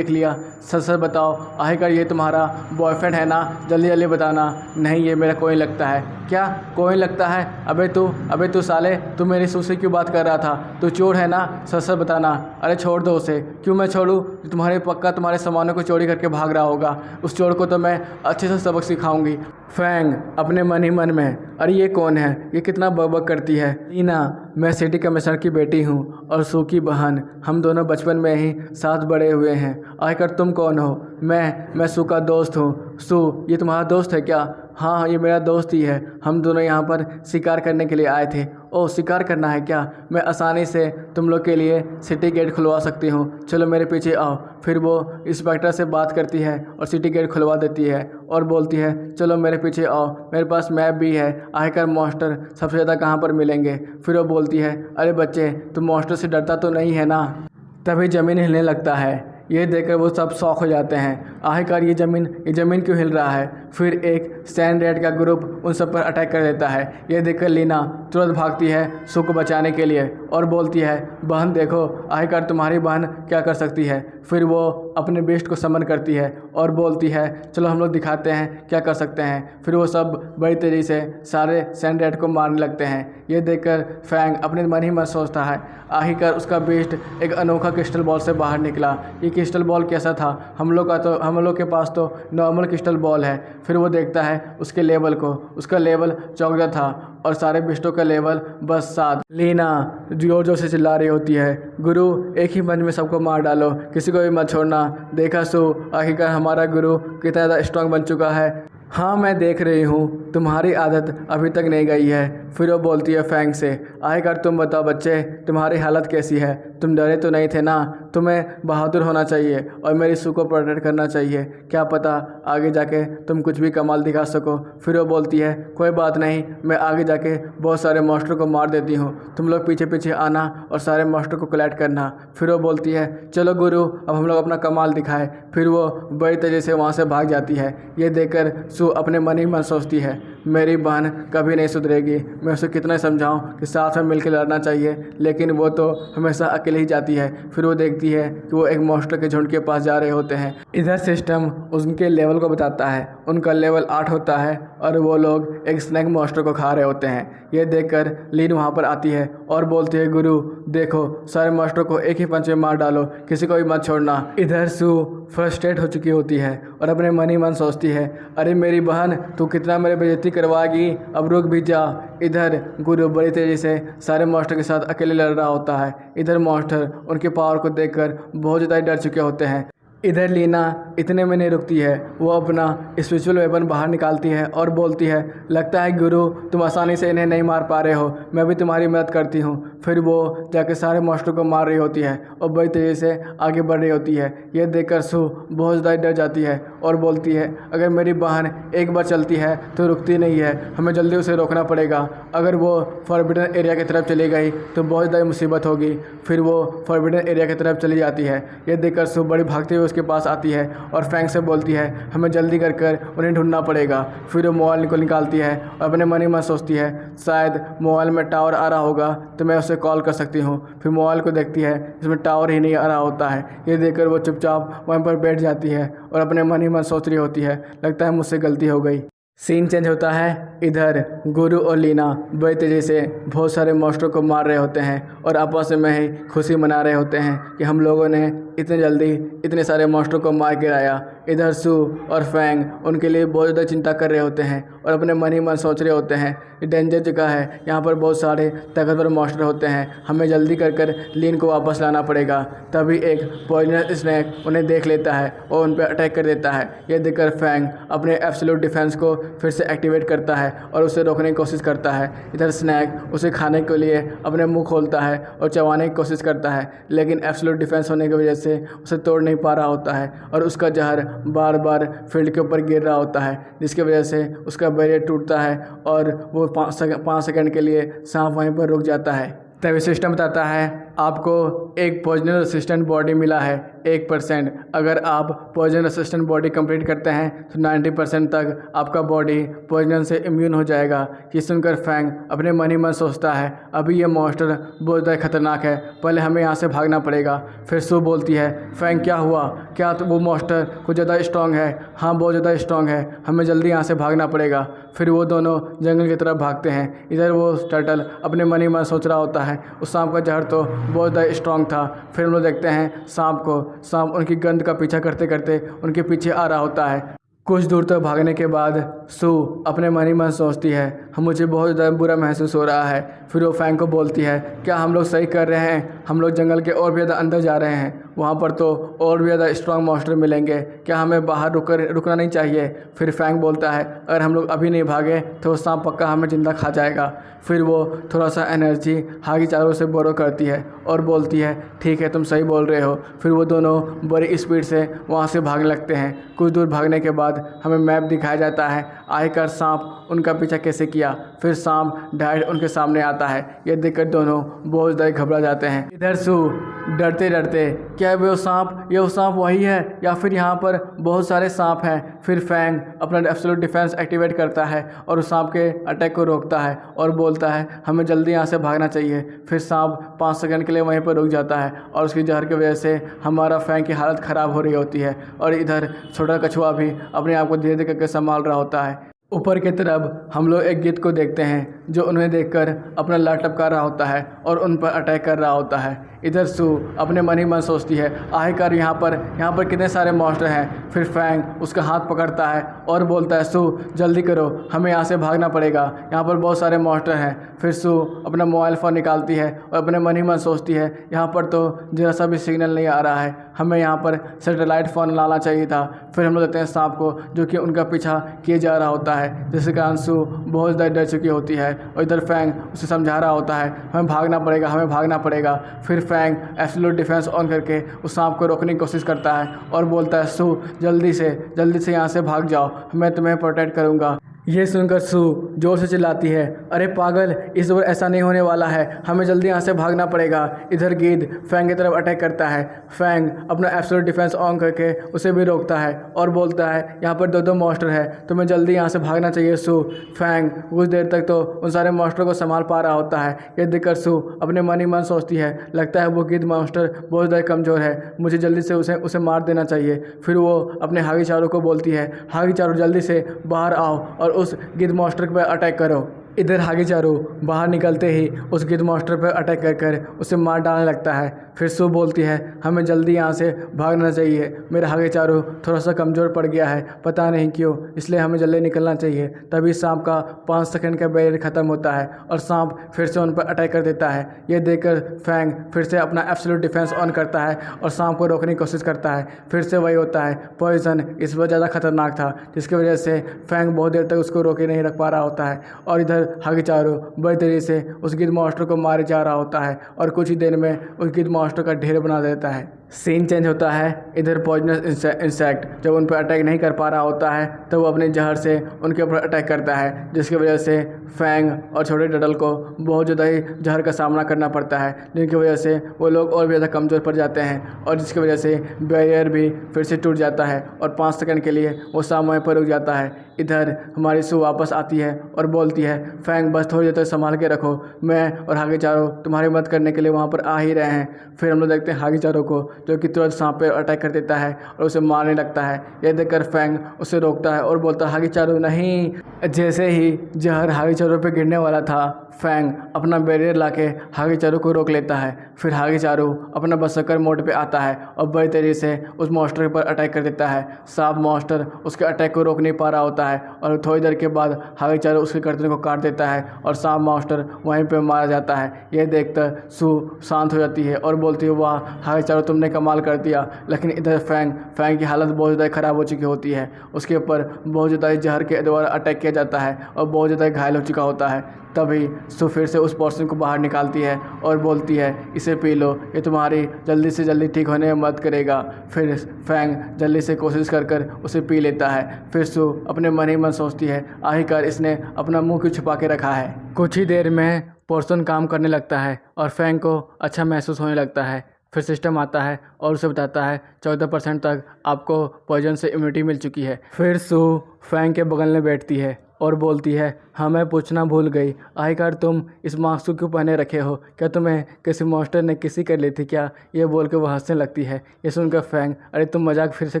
लिया, सच सच बताओ आखिरकार ये तुम्हारा बॉयफ्रेंड है ना? जल्दी जल्दी बताना। नहीं, ये मेरा कोई लगता है। क्या कोई लगता है? अबे तू साले, तू मेरी सू से क्यों बात कर रहा था? तू चोर है ना? सच सच बताना। अरे छोड़ दो उसे। क्यों मैं छोड़ूं? तुम्हारे सामानों को चोरी करके भाग रहा होगा। उस चोर को तो मैं अच्छे से सबक सिखाऊंगी। फैंग अपने मन ही मन में अरे ये कौन है, ये कितना बकबक करती है। लीना, मैं सिटी कमिश्नर की बेटी हूँ और सू की बहन। हम दोनों बचपन में ही साथ बड़े हुए हैं। आखिर तुम कौन हो? मैं सू का दोस्त हूँ। सू, ये तुम्हारा दोस्त है क्या? हाँ, ये मेरा दोस्त ही है। हम दोनों यहाँ पर शिकार करने के लिए आए थे। ओह, शिकार करना है क्या? मैं आसानी से तुम लोग के लिए सिटी गेट खुलवा सकती हूँ, चलो मेरे पीछे आओ। फिर वो इंस्पेक्टर से बात करती है और सिटी गेट खुलवा देती है और बोलती है चलो मेरे पीछे आओ, मेरे पास मैप भी है, आखिरकार मॉन्स्टर सबसे ज़्यादा कहाँ पर मिलेंगे। फिर वो बोलती है अरे बच्चे, तुम मॉन्स्टर से डरता तो नहीं है ना? तभी ज़मीन हिलने लगता है। ये देखकर वो सब शौक हो जाते हैं, आखिरकार ये ज़मीन क्यों हिल रहा है। फिर एक सैंड रैट का ग्रुप उन सब पर अटैक कर देता है। ये देखकर लीना तुरंत भागती है सू को बचाने के लिए और बोलती है बहन देखो आखिरकार तुम्हारी बहन क्या कर सकती है। फिर वो अपने बेस्ट को समन करती है और बोलती है चलो हम लोग दिखाते हैं क्या कर सकते हैं। फिर वो सब बड़ी तेज़ी से सारे सैंड रैट को मारने लगते हैं। ये देखकर फैंग अपने मन ही मन सोचता है आखिरकार उसका बेस्ट एक अनोखा क्रिस्टल बॉल से बाहर निकला। ये क्रिस्टल बॉल कैसा था? हम लोग के पास तो नॉर्मल क्रिस्टल बॉल है। फिर वो देखता है उसके लेवल को, उसका लेवल 14 था और सारे बिस्टों का लेवल बस 7। लीना जोर जोर से चिल्ला रही होती है गुरु एक ही मंच में सबको मार डालो, किसी को भी मत छोड़ना। देखा सू, आखिरकार हमारा गुरु कितना ज़्यादा स्ट्रांग बन चुका है। हाँ मैं देख रही हूँ, तुम्हारी आदत अभी तक नहीं गई है। फिर वो बोलती है फैंग से आखिरकार तुम बताओ बच्चे, तुम्हारी हालत कैसी है? तुम डरे तो नहीं थे ना? तुम्हें बहादुर होना चाहिए और मेरी सू को प्रोटेक्ट करना चाहिए। क्या पता आगे जाके तुम कुछ भी कमाल दिखा सको। फिर वो बोलती है कोई बात नहीं, मैं आगे जाके बहुत सारे मॉन्स्टर को मार देती हूँ, तुम लोग पीछे पीछे आना और सारे मॉन्स्टर को कलेक्ट करना। फिर वो बोलती है चलो गुरु अब हम लोग अपना कमाल दिखाए। फिर वो बड़ी तेज़ी से वहाँ से भाग जाती है। ये देखकर सू अपने मन ही मन सोचती है मेरी बहन कभी नहीं सुधरेगी। मैं उसे कितना समझाऊं कि साथ में मिलकर लड़ना चाहिए, लेकिन वो तो हमेशा अकेले ही जाती है। फिर वो देखती है कि वो एक मॉन्स्टर के झुंड के पास जा रहे होते हैं। इधर सिस्टम उनके लेवल को बताता है, उनका लेवल 8 होता है और वो लोग एक स्नैक मॉन्स्टर को खा रहे होते हैं। ये देखकर लीन वहाँ पर आती है और बोलती है गुरु देखो सारे मॉन्स्टर को एक ही पंच में मार डालो, किसी को भी मत छोड़ना। इधर सू फ्रस्ट्रेट हो चुकी होती है और अपने मन ही मन सोचती है अरे मेरी बहन तू कितना मेरे बेइज्जती करवाएगी, अब रुक भी जा। इधर गुरु बड़ी तेज़ी से सारे मॉन्स्टर के साथ अकेले लड़ रहा होता है। इधर मॉन्स्टर उनके पावर को देखकर बहुत ज़्यादा डर चुके होते हैं। इधर लीना इतने में नहीं रुकती है, वो अपना स्पिरिचुअल वेपन बाहर निकालती है और बोलती है, लगता है गुरु तुम आसानी से इन्हें नहीं मार पा रहे हो, मैं भी तुम्हारी मदद करती हूँ। फिर वो जाके सारे मॉन्स्टर को मार रही होती है और बड़ी तेज़ी से आगे बढ़ रही होती है। यह देखकर सू बहुत ज़्यादा डर जाती है और बोलती है, अगर मेरी बहन एक बार चलती है तो रुकती नहीं है, हमें जल्दी उसे रोकना पड़ेगा। अगर वो फॉरबिडन एरिया की तरफ चली गई तो बहुत ज़्यादा मुसीबत होगी। फिर वो फॉरबिडन एरिया की तरफ चली जाती है। यह देखकर सू बड़ी भागते हुए उसके पास आती है और फैंग से बोलती है, हमें जल्दी कर उन्हें ढूंढना पड़ेगा। फिर वो मोबाइल को निकालती है और अपने मन ही मन सोचती है, शायद मोबाइल में टावर आ रहा होगा तो मैं उसे कॉल कर सकती हूँ। फिर मोबाइल को देखती है, इसमें टावर ही नहीं आ रहा होता है। ये देखकर वो चुपचाप वहीं पर बैठ जाती है और अपने मन ही मन सोच रही होती है, लगता है मुझसे गलती हो गई। सीन चेंज होता है। इधर गुरु और लीना बड़ी तेज़ी से बहुत सारे मॉन्स्टर को मार रहे होते हैं और आपस में ही खुशी मना रहे होते हैं कि हम लोगों ने इतने जल्दी इतने सारे मॉन्स्टर को मार गिराया। इधर सू और फैंग उनके लिए बहुत ज़्यादा चिंता कर रहे होते हैं और अपने मन ही मन सोच रहे होते हैं, ये डेंजर जगह है, यहाँ पर बहुत सारे ताकतवर मॉन्स्टर होते हैं, हमें जल्दी कर लीन को वापस लाना पड़ेगा। तभी एक पॉइजनस स्नैक उन्हें देख लेता है और उन पर अटैक कर देता है। यह देखकर फैंग अपने एब्सोल्यूट डिफेंस को फिर से एक्टिवेट करता है और उसे रोकने की कोशिश करता है। इधर स्नैक उसे खाने के लिए अपने मुंह खोलता है और चबाने की कोशिश करता है, लेकिन एब्सोल्यूट डिफेंस होने की वजह से उसे तोड़ नहीं पा रहा होता है और उसका जहर बार बार फील्ड के ऊपर गिर रहा होता है, जिसकी वजह से उसका बैरियर टूटता है और वो 5 सेकंड के लिए सांप वहीं पर रुक जाता है। तभी सिस्टम बताता है, आपको एक पॉइजन रेसिस्टेंट बॉडी मिला है 1%। अगर आप पॉइजन रेसिस्टेंट बॉडी कंप्लीट करते हैं तो 90% तक आपका बॉडी पॉइजन से इम्यून हो जाएगा। ये सुनकर फैंग अपने मन ही मन सोचता है, अभी ये मॉन्स्टर बहुत ज़्यादा खतरनाक है, पहले हमें यहाँ से भागना पड़ेगा। फिर सू बोलती है, फैंग क्या हुआ, क्या तो वो मॉन्स्टर कुछ ज़्यादा स्ट्रॉन्ग है? हाँ बहुत ज़्यादा स्ट्रॉन्ग है, हमें जल्दी यहाँ से भागना पड़ेगा। फिर वो दोनों जंगल की तरफ भागते हैं। इधर वो टर्टल अपने मन ही मन सोच रहा होता है, उस सांप का जहर तो बहुत ज़्यादा स्ट्रॉन्ग था। फिर हम लोग देखते हैं सांप को, सांप उनकी गंध का पीछा करते करते उनके पीछे आ रहा होता है। कुछ दूर तक भागने के बाद सू अपने मन ही मन सोचती है, मुझे बहुत ज़्यादा बुरा महसूस हो रहा है। फिर वो फैंग को बोलती है, क्या हम लोग सही कर रहे हैं? हम लोग जंगल के और भी ज़्यादा अंदर जा रहे हैं, वहाँ पर तो और भी ज़्यादा स्ट्रॉन्ग मॉन्स्टर मिलेंगे, क्या हमें बाहर रुकना नहीं चाहिए? फिर फैंग बोलता है, अगर हम लोग अभी नहीं भागे तो वो सांप पक्का हमें जिंदा खा जाएगा। फिर वो थोड़ा सा एनर्जी हागी चारों से बोरो करती है और बोलती है, ठीक है तुम सही बोल रहे हो। फिर वो दोनों बड़ी स्पीड से वहाँ से भागने लगते हैं। कुछ दूर भागने के बाद हमें मैप दिखाया जाता है, आखिरकार सांप उनका पीछा कैसे किया। फिर सांप डायरेक्ट उनके सामने आता है। यह देखकर दोनों बहुत ज़्यादा घबरा जाते हैं। इधर सू डरते डरते, क्या ये वो सांप वही है या फिर यहाँ पर बहुत सारे सांप हैं? फिर फैंग अपना एब्सोल्यूट डिफेंस एक्टिवेट करता है और उस सांप के अटैक को रोकता है और बोलता है, हमें जल्दी यहाँ से भागना चाहिए। फिर सांप 5 सेकंड के लिए वहीं पर रुक जाता है और उसकी जहर की वजह से हमारा फैंग की हालत ख़राब हो रही होती है और इधर छोटा कछुआ भी अपने आप को धीरे धीरे करके संभाल रहा होता है। ऊपर की तरफ हम लोग एक गिद्ध को देखते हैं जो उन्हें देखकर अपना लात टपका रहा होता है और उन पर अटैक कर रहा होता है। इधर सू अपने मन ही मन सोचती है, आखिरकार यहाँ पर कितने सारे मॉन्स्टर हैं। फिर फैंग उसका हाथ पकड़ता है और बोलता है, सू जल्दी करो, हमें यहाँ से भागना पड़ेगा, यहाँ पर बहुत सारे मॉन्स्टर हैं। फिर सू अपना मोबाइल फ़ोन निकालती है और अपने मन ही मन सोचती है, यहाँ पर तो जरा सा भी सिग्नल नहीं आ रहा है, हमें यहाँ पर सैटेलाइट फ़ोन लाना चाहिए था। फिर हम लोग देखते हैं सांप को जो कि उनका पीछा किए जा रहा होता है, जिसके कारण सू बहुत ज़्यादा डर चुकी होती है और इधर फैंग उसे समझा रहा होता है, हमें भागना पड़ेगा। फिर फैंग एब्सोल्यूट डिफेंस ऑन करके उस सांप को रोकने की कोशिश करता है और बोलता है, सू जल्दी से यहाँ से भाग जाओ, मैं तुम्हें प्रोटेक्ट करूँगा। ये सुनकर सू जोर से चिल्लाती है, अरे पागल, इस बार ऐसा नहीं होने वाला है, हमें जल्दी यहाँ से भागना पड़ेगा। इधर गिद्ध फैंग की तरफ अटैक करता है। फैंग अपना एब्सोल्यूट डिफेंस ऑन करके उसे भी रोकता है और बोलता है, यहाँ पर 2 मॉन्स्टर है, तुम्हें जल्दी यहाँ से भागना चाहिए सू। फैंग कुछ देर तक तो उन सारे मॉन्स्टर को संभाल पा रहा होता है। ये देखकर सू अपने मन ही मन सोचती है, लगता है वो गिद्ध मॉन्स्टर बहुत ज़्यादा कमज़ोर है, मुझे जल्दी से उसे मार देना चाहिए। फिर वो अपने हागी चारों को बोलती है, हागी चारों जल्दी से बाहर आओ और उस गिद्ध मॉन्स्टर पर अटैक करो। इधर हागीचारू बाहर निकलते ही उस गिद्ध मॉन्स्टर पर अटैक कर उसे मार डालने लगता है। फिर सू बोलती है हमें जल्दी यहाँ से भागना चाहिए, मेरा हागीचारू थोड़ा सा कमज़ोर पड़ गया है पता नहीं क्यों, इसलिए हमें जल्दी निकलना चाहिए। तभी सांप का 5 सेकंड का बैरियर ख़त्म होता है और सांप फिर से उन पर अटैक कर देता है। ये देखकर फैंग फिर से अपना एब्सोल्यूट डिफेंस ऑन करता है और सांप को रोकने की कोशिश करता है। फिर से वही होता है, पॉइजन इस बार ज़्यादा खतरनाक था जिसकी वजह से फैंग बहुत देर तक उसको रोके नहीं रख पा रहा होता है और इधर हागीचारू बड़ी तेज़ी से उस गिद्ध मॉन्स्टर को मारे जा रहा होता है और कुछ ही देर में उस गिद्ध मॉन्स्टर का ढेर बना देता है। सीन चेंज होता है, इधर पॉइजनस इंसेक्ट जब उन पर अटैक नहीं कर पा रहा होता है तो वो अपने जहर से उनके ऊपर अटैक करता है, जिसकी वजह से फैंग और छोटे टर्टल को बहुत ज़्यादा ही जहर का सामना करना पड़ता है, जिनकी वजह से वो लोग और भी ज़्यादा कमज़ोर पड़ जाते हैं और जिसकी वजह से बैरियर भी फिर से टूट जाता है और 5 सेकंड के लिए वो समय पर रुक जाता है। इधर हमारी सू वापस आती है और बोलती है फैंग बस थोड़ी देर तक संभाल के रखो, मैं और हागीचारू तुम्हारी मदद करने के लिए वहाँ पर आ ही रहे हैं। फिर हम लोग देखते हैं हागीचारू को जो कि तुरंत सांप पे अटैक कर देता है और उसे मारने लगता है। यह देखकर फैंग उसे रोकता है और बोलता है हागीचारू नहीं। जैसे ही जहर हागीचारू पे गिरने वाला था, फैंग अपना बैरियर लाके हागीचारू को रोक लेता है। फिर हागीचारू अपना बरसर्कर मोड पे आता है और बड़ी तेज़ी से उस मॉन्स्टर पर अटैक कर देता है। सांप मॉन्स्टर उसके अटैक को रोक नहीं पा रहा होता है और थोड़ी देर के बाद हागीचारू उसके गर्दन को काट देता है और सांप मॉन्स्टर वहीं पे मारा जाता है। यह देखकर सू शांत हो जाती है और बोलती है वाह हागीचारू तुमने कमाल कर दिया। लेकिन इधर फैंग की हालत बहुत ज़्यादा ख़राब हो चुकी होती है, उसके ऊपर बहुत ज़्यादा जहर के द्वारा अटैक किया जाता है और बहुत ज़्यादा घायल हो चुका होता है। तभी सू फिर से उस पोर्शन को बाहर निकालती है और बोलती है इसे पी लो, ये तुम्हारी जल्दी से जल्दी ठीक होने में मदद करेगा। फिर फैंग जल्दी से कोशिश कर उसे पी लेता है। फिर सू अपने मन ही मन सोचती है आखिरकार इसने अपना मुंह क्यों छुपा के रखा है। कुछ ही देर में पोर्शन काम करने लगता है और फैंग को अच्छा महसूस होने लगता है। फिर सिस्टम आता है और उसे बताता है 14% तक आपको पॉइजन से इम्यूनिटी मिल चुकी है। फिर सू फैंग के बगल में बैठती है और बोलती है हाँ मैं पूछना भूल गई, आखिरकार तुम इस मास्क को क्यों पहने रखे हो, क्या तुम्हें किसी मॉन्स्टर ने किसी कर ली थी क्या? ये बोल के वो हंसने लगती है। ये सुनकर फैंग अरे तुम मजाक फिर से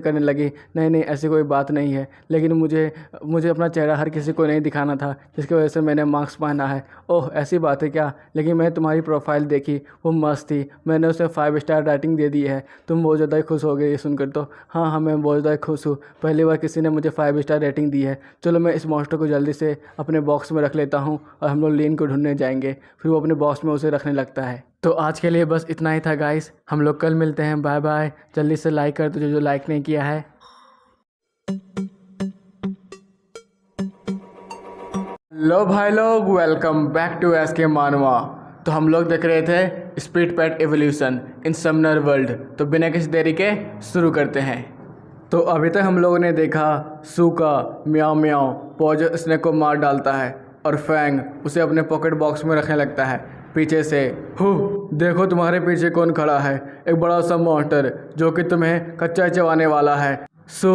करने लगी, नहीं ऐसी कोई बात नहीं है, लेकिन मुझे अपना चेहरा हर किसी को नहीं दिखाना था जिसकी वजह से मैंने मास्क पहना है। ओह ऐसी बात है क्या? लेकिन मैं तुम्हारी प्रोफाइल देखी वो मस्त थी, मैंने उसे 5 स्टार रेटिंग दे दी है। तुम बहुत ज़्यादा खुश हो गई ये सुनकर तो? हाँ मैं बहुत ज़्यादा खुश हूँ, पहली बार किसी ने मुझे 5 स्टार रेटिंग दी है। चलो मैं इस मॉन्स्टर को जल्दी से अपने बॉक्स में रख लेता हूँ और हम लोग लीन को ढूंढने जाएंगे। फिर वो अपने बॉक्स में उसे रखने लगता है। तो आज के लिए बस इतना ही था गाइस, हम लोग कल मिलते हैं, बाय बाय। जल्दी से लाइक कर दो जो लाइक नहीं किया है। लो भाई लोग, वेलकम बैक टू एसके मानवा। तो हम लोग देख रहे थे स्प्रिट पैट एवोल्यूशन इन समनर वर्ल्ड। तो बिना किसी देरी के शुरू करते हैं। तो अभी तक हम लोगों ने देखा सू का म्याओ म्याओ पॉइजन स्नेक को मार डालता है और फैंग उसे अपने पॉकेट बॉक्स में रखने लगता है। पीछे से देखो तुम्हारे पीछे कौन खड़ा है, एक बड़ा सा मॉन्स्टर जो कि तुम्हें कच्चा चबाने वाला है। सू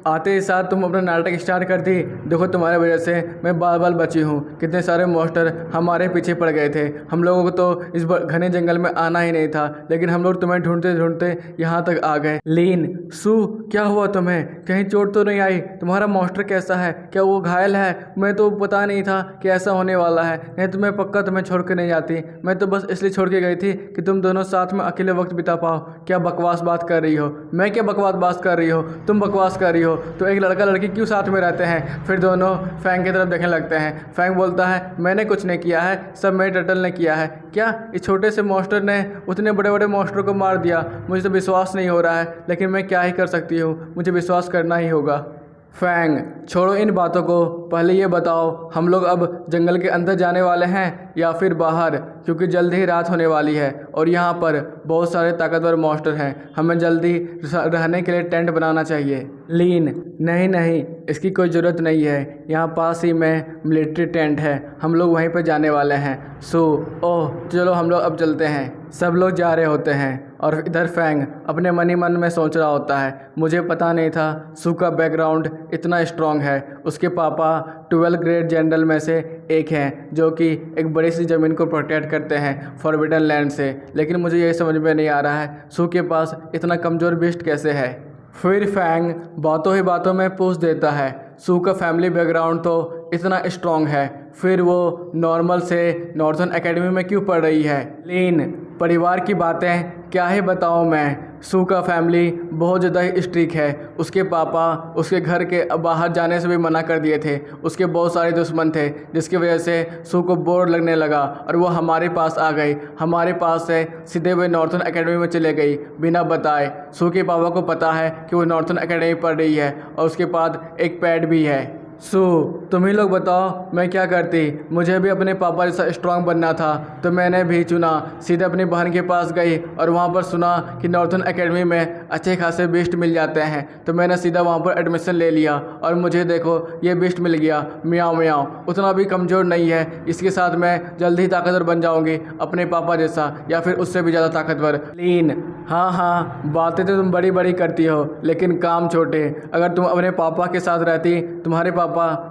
आते ही साथ तुम अपना नाटक स्टार्ट कर दी, देखो तुम्हारे वजह से मैं बाल बाल बची हूँ, कितने सारे मॉन्स्टर हमारे पीछे पड़ गए थे। हम लोगों को तो इस घने जंगल में आना ही नहीं था, लेकिन हम लोग तुम्हें ढूंढते ढूंढते यहाँ तक आ गए। लीन सू क्या हुआ तुम्हें, कहीं चोट तो नहीं आई? तुम्हारा मॉन्स्टर कैसा है, क्या वो घायल है? मैं तो पता नहीं था कि ऐसा होने वाला है, नहीं तो मैं पक्का तुम्हें छोड़ के नहीं जाती। मैं तो बस इसलिए छोड़ के गई थी कि तुम दोनों साथ में अकेले वक्त बिता पाओ। क्या बकवास बात कर रही हो? मैं क्या बकवास बात कर रही हो? तुम बकवास कर रही हो तो एक लड़का लड़की क्यों साथ में रहते हैं? फिर दोनों फैंग की तरफ देखने लगते हैं। फैंग बोलता है मैंने कुछ नहीं किया है, सब मेरे टर्टल ने किया है। क्या इस छोटे से मॉन्स्टर ने उतने बड़े बड़े मॉन्स्टर को मार दिया? मुझे तो विश्वास नहीं हो रहा है, लेकिन मैं क्या ही कर सकती हूँ, मुझे विश्वास करना ही होगा। फैंग छोड़ो इन बातों को, पहले ये बताओ हम लोग अब जंगल के अंदर जाने वाले हैं या फिर बाहर, क्योंकि जल्द ही रात होने वाली है और यहाँ पर बहुत सारे ताकतवर मॉन्स्टर हैं, हमें जल्दी रहने के लिए टेंट बनाना चाहिए। लीन नहीं इसकी कोई ज़रूरत नहीं है, यहाँ पास ही में मिलिट्री टेंट है, हम लोग वहीं पर जाने वाले हैं। सो ओह चलो हम लोग अब चलते हैं। सब लोग जा रहे होते हैं और इधर फैंग अपने मन ही मन में सोच रहा होता है मुझे पता नहीं था सू का बैकग्राउंड इतना स्ट्रॉन्ग है। उसके पापा 12 ग्रेट जनरल में से एक हैं जो कि एक बड़ी सी ज़मीन को प्रोटेक्ट करते हैं फॉरबिडन लैंड से, लेकिन मुझे ये समझ में नहीं आ रहा है सू के पास इतना कमज़ोर बिस्ट कैसे है। फिर फैंग बातों ही बातों में पूछ देता है सू का फैमिली बैकग्राउंड तो इतना स्ट्रांग है, फिर वो नॉर्मल से नॉर्थन एकेडमी में क्यों पढ़ रही है? लीन, परिवार की बातें क्या ही बताऊँ मैं। सू का फैमिली बहुत ज़्यादा ही स्ट्रिक्ट है। उसके पापा उसके घर के बाहर जाने से भी मना कर दिए थे। उसके बहुत सारे दुश्मन थे, जिसकी वजह से सू को बोर लगने लगा और वो हमारे पास आ गई। हमारे पास से सीधे वे नॉर्थन एकेडमी में चले गई बिना बताए। सू के पापा को पता है कि वो नॉर्थन एकेडमी पढ़ रही है और उसके पास एक पैड भी है। सू, तुम ही लोग बताओ मैं क्या करती? मुझे भी अपने पापा जैसा स्ट्रांग बनना था, तो मैंने भी चुना सीधे अपनी बहन के पास गई और वहाँ पर सुना कि नॉर्थन एकेडमी में अच्छे खासे बीस्ट मिल जाते हैं, तो मैंने सीधा वहाँ पर एडमिशन ले लिया और मुझे देखो ये बीस्ट मिल गया। मियाँ मियाँ उतना भी कमज़ोर नहीं है, इसके साथ मैं जल्द ही ताकतवर बन जाऊँगी अपने पापा जैसा या फिर उससे भी ज़्यादा ताकतवर। लीन, हाँ हाँ, बातें तो तुम बड़ी बड़ी करती हो लेकिन काम छोटे। अगर तुम अपने पापा के साथ रहती, तुम्हारे पापा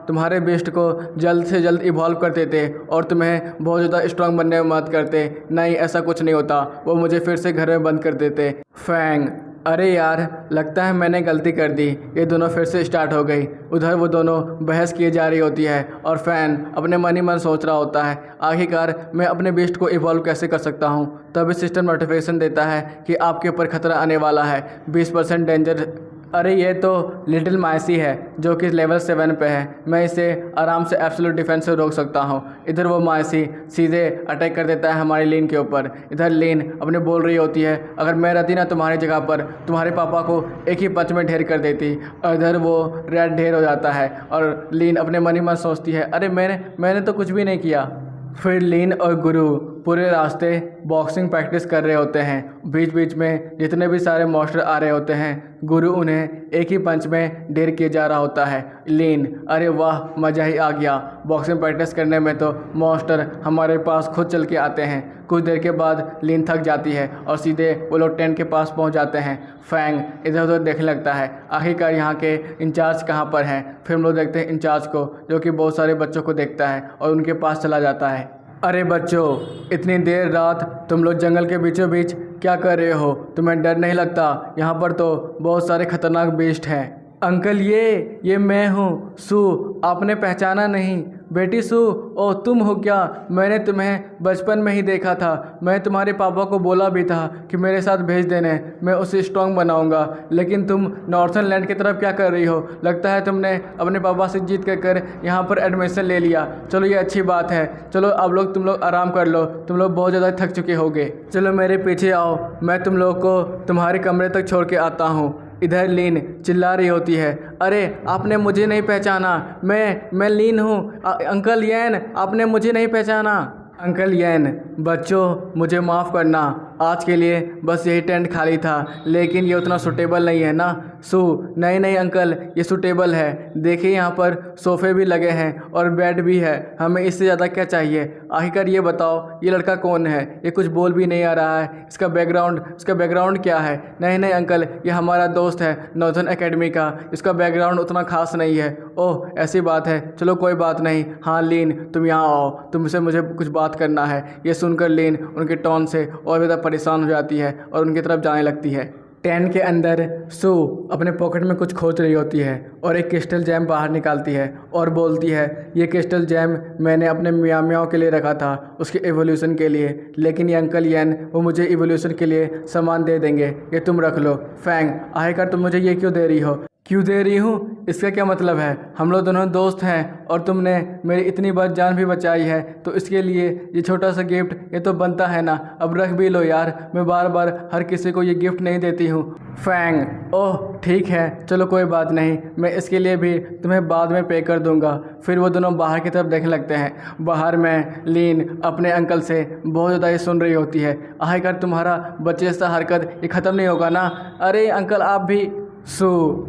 तुम्हारे बेस्ट को जल्द से जल्द इवॉल्व कर देते और तुम्हें बहुत ज़्यादा स्ट्रांग बनने में मदद करते। नहीं, ऐसा कुछ नहीं होता, वो मुझे फिर से घर में बंद कर देते। फैंग, अरे यार, लगता है मैंने गलती कर दी। ये दोनों फिर से स्टार्ट हो गई। उधर वो दोनों बहस किए जा रही होती है और फैन अपने मन ही मन सोच रहा होता है आखिरकार मैं अपने बेस्ट को इवॉल्व कैसे कर सकता हूँ। तभी सिस्टम नोटिफिकेशन देता है कि आपके ऊपर खतरा आने वाला है, 20% डेंजर। अरे ये तो लिटिल माइसी है जो कि लेवल 7 पे है। मैं इसे आराम से एब्सोल्यूट डिफेंस से रोक सकता हूँ। इधर वो माइसी सीधे अटैक कर देता है हमारी लीन के ऊपर। इधर लीन अपने बोल रही होती है अगर मैं रहती ना तुम्हारी जगह पर, तुम्हारे पापा को एक ही पंच में ढेर कर देती। और इधर वो रेड ढेर हो जाता है और लीन अपने मन ही मन सोचती है अरे मैंने तो कुछ भी नहीं किया। फिर लीन और गुरु पूरे रास्ते बॉक्सिंग प्रैक्टिस कर रहे होते हैं। बीच बीच में जितने भी सारे मॉन्स्टर आ रहे होते हैं, गुरु उन्हें एक ही पंच में ढेर किया जा रहा होता है। लीन, अरे वाह, मज़ा ही आ गया। बॉक्सिंग प्रैक्टिस करने में तो मॉन्स्टर हमारे पास खुद चल के आते हैं। कुछ देर के बाद लीन थक जाती है और सीधे वो लोग टेंट के पास पहुंच जाते हैं। फैंग इधर उधर देखने लगता है आखिरकार यहाँ के इंचार्ज कहाँ पर हैं। फिर हम लोग देखते हैं इंचार्ज को, जो कि बहुत सारे बच्चों को देखता है और उनके पास चला जाता है। अरे बच्चों, इतनी देर रात तुम लोग जंगल के बीचों बीच क्या कर रहे हो? तुम्हें डर नहीं लगता? यहाँ पर तो बहुत सारे खतरनाक बीस्ट हैं। अंकल, ये मैं हूँ सू, आपने पहचाना नहीं? बेटी सू, ओ तुम हो क्या? मैंने तुम्हें बचपन में ही देखा था। मैं तुम्हारे पापा को बोला भी था कि मेरे साथ भेज देने, मैं उसे स्ट्रांग बनाऊंगा। लेकिन तुम नॉर्थन लैंड की तरफ क्या कर रही हो? लगता है तुमने अपने पापा से जीत कर यहाँ पर एडमिशन ले लिया। चलो ये अच्छी बात है। चलो अब तुम लोग आराम कर लो, तुम लोग बहुत ज़्यादा थक चुके होगे। चलो मेरे पीछे आओ, मैं तुम लोग को तुम्हारे कमरे तक छोड़ के आता हूँ। इधर लीन चिल्ला रही होती है अरे आपने मुझे नहीं पहचाना, मैं लीन हूँ। अंकल येन, आपने मुझे नहीं पहचाना। अंकल येन, बच्चों मुझे माफ़ करना, आज के लिए बस यही टेंट खाली था, लेकिन ये उतना सूटेबल नहीं है ना। सू, नहीं अंकल, ये सूटेबल है। देखिए यहाँ पर सोफ़े भी लगे हैं और बेड भी है, हमें इससे ज़्यादा क्या चाहिए? आखिरकार ये बताओ ये लड़का कौन है? ये कुछ बोल भी नहीं आ रहा है। इसका बैकग्राउंड क्या है? नहीं अंकल, ये हमारा दोस्त है नॉर्थन एकेडमी का, इसका बैकग्राउंड उतना खास नहीं है। ओह ऐसी बात है, चलो कोई बात नहीं। हाँ लीन, तुम यहाँ आओ, तुमसे मुझे कुछ बात करना है। ये सुनकर लीन उनके टोन से और ज़्यादा परेशान हो जाती है और उनकी तरफ जाने लगती है। टेंट के अंदर सू अपने पॉकेट में कुछ खोज रही होती है और एक क्रिस्टल जैम बाहर निकालती है और बोलती है ये क्रिस्टल जैम मैंने अपने मियाँ मियाँ के लिए रखा था, उसके एवोल्यूशन के लिए, लेकिन ये अंकल येन वो मुझे एवोल्यूशन के लिए सामान दे देंगे, ये तुम रख लो। फैंग, आखिरकार तुम मुझे ये क्यों दे रही हो? क्यों दे रही हूँ? इसका क्या मतलब है? हम लोग दोनों दोस्त हैं और तुमने मेरी इतनी बार जान भी बचाई है, तो इसके लिए ये छोटा सा गिफ्ट ये तो बनता है ना। अब रख भी लो यार, मैं बार बार हर किसी को ये गिफ्ट नहीं देती हूँ। फैंग, ओह ठीक है, चलो कोई बात नहीं, मैं इसके लिए भी तुम्हें बाद में पे कर दूँगा। फिर वो दोनों बाहर की तरफ देखने लगते हैं। बाहर में लीन अपने अंकल से बहुत ज़्यादा ही सुन रही होती है आखिरकार तुम्हारा बच्चे जैसा हरकत ये ख़त्म नहीं होगा ना? अरे अंकल आप भी। सू,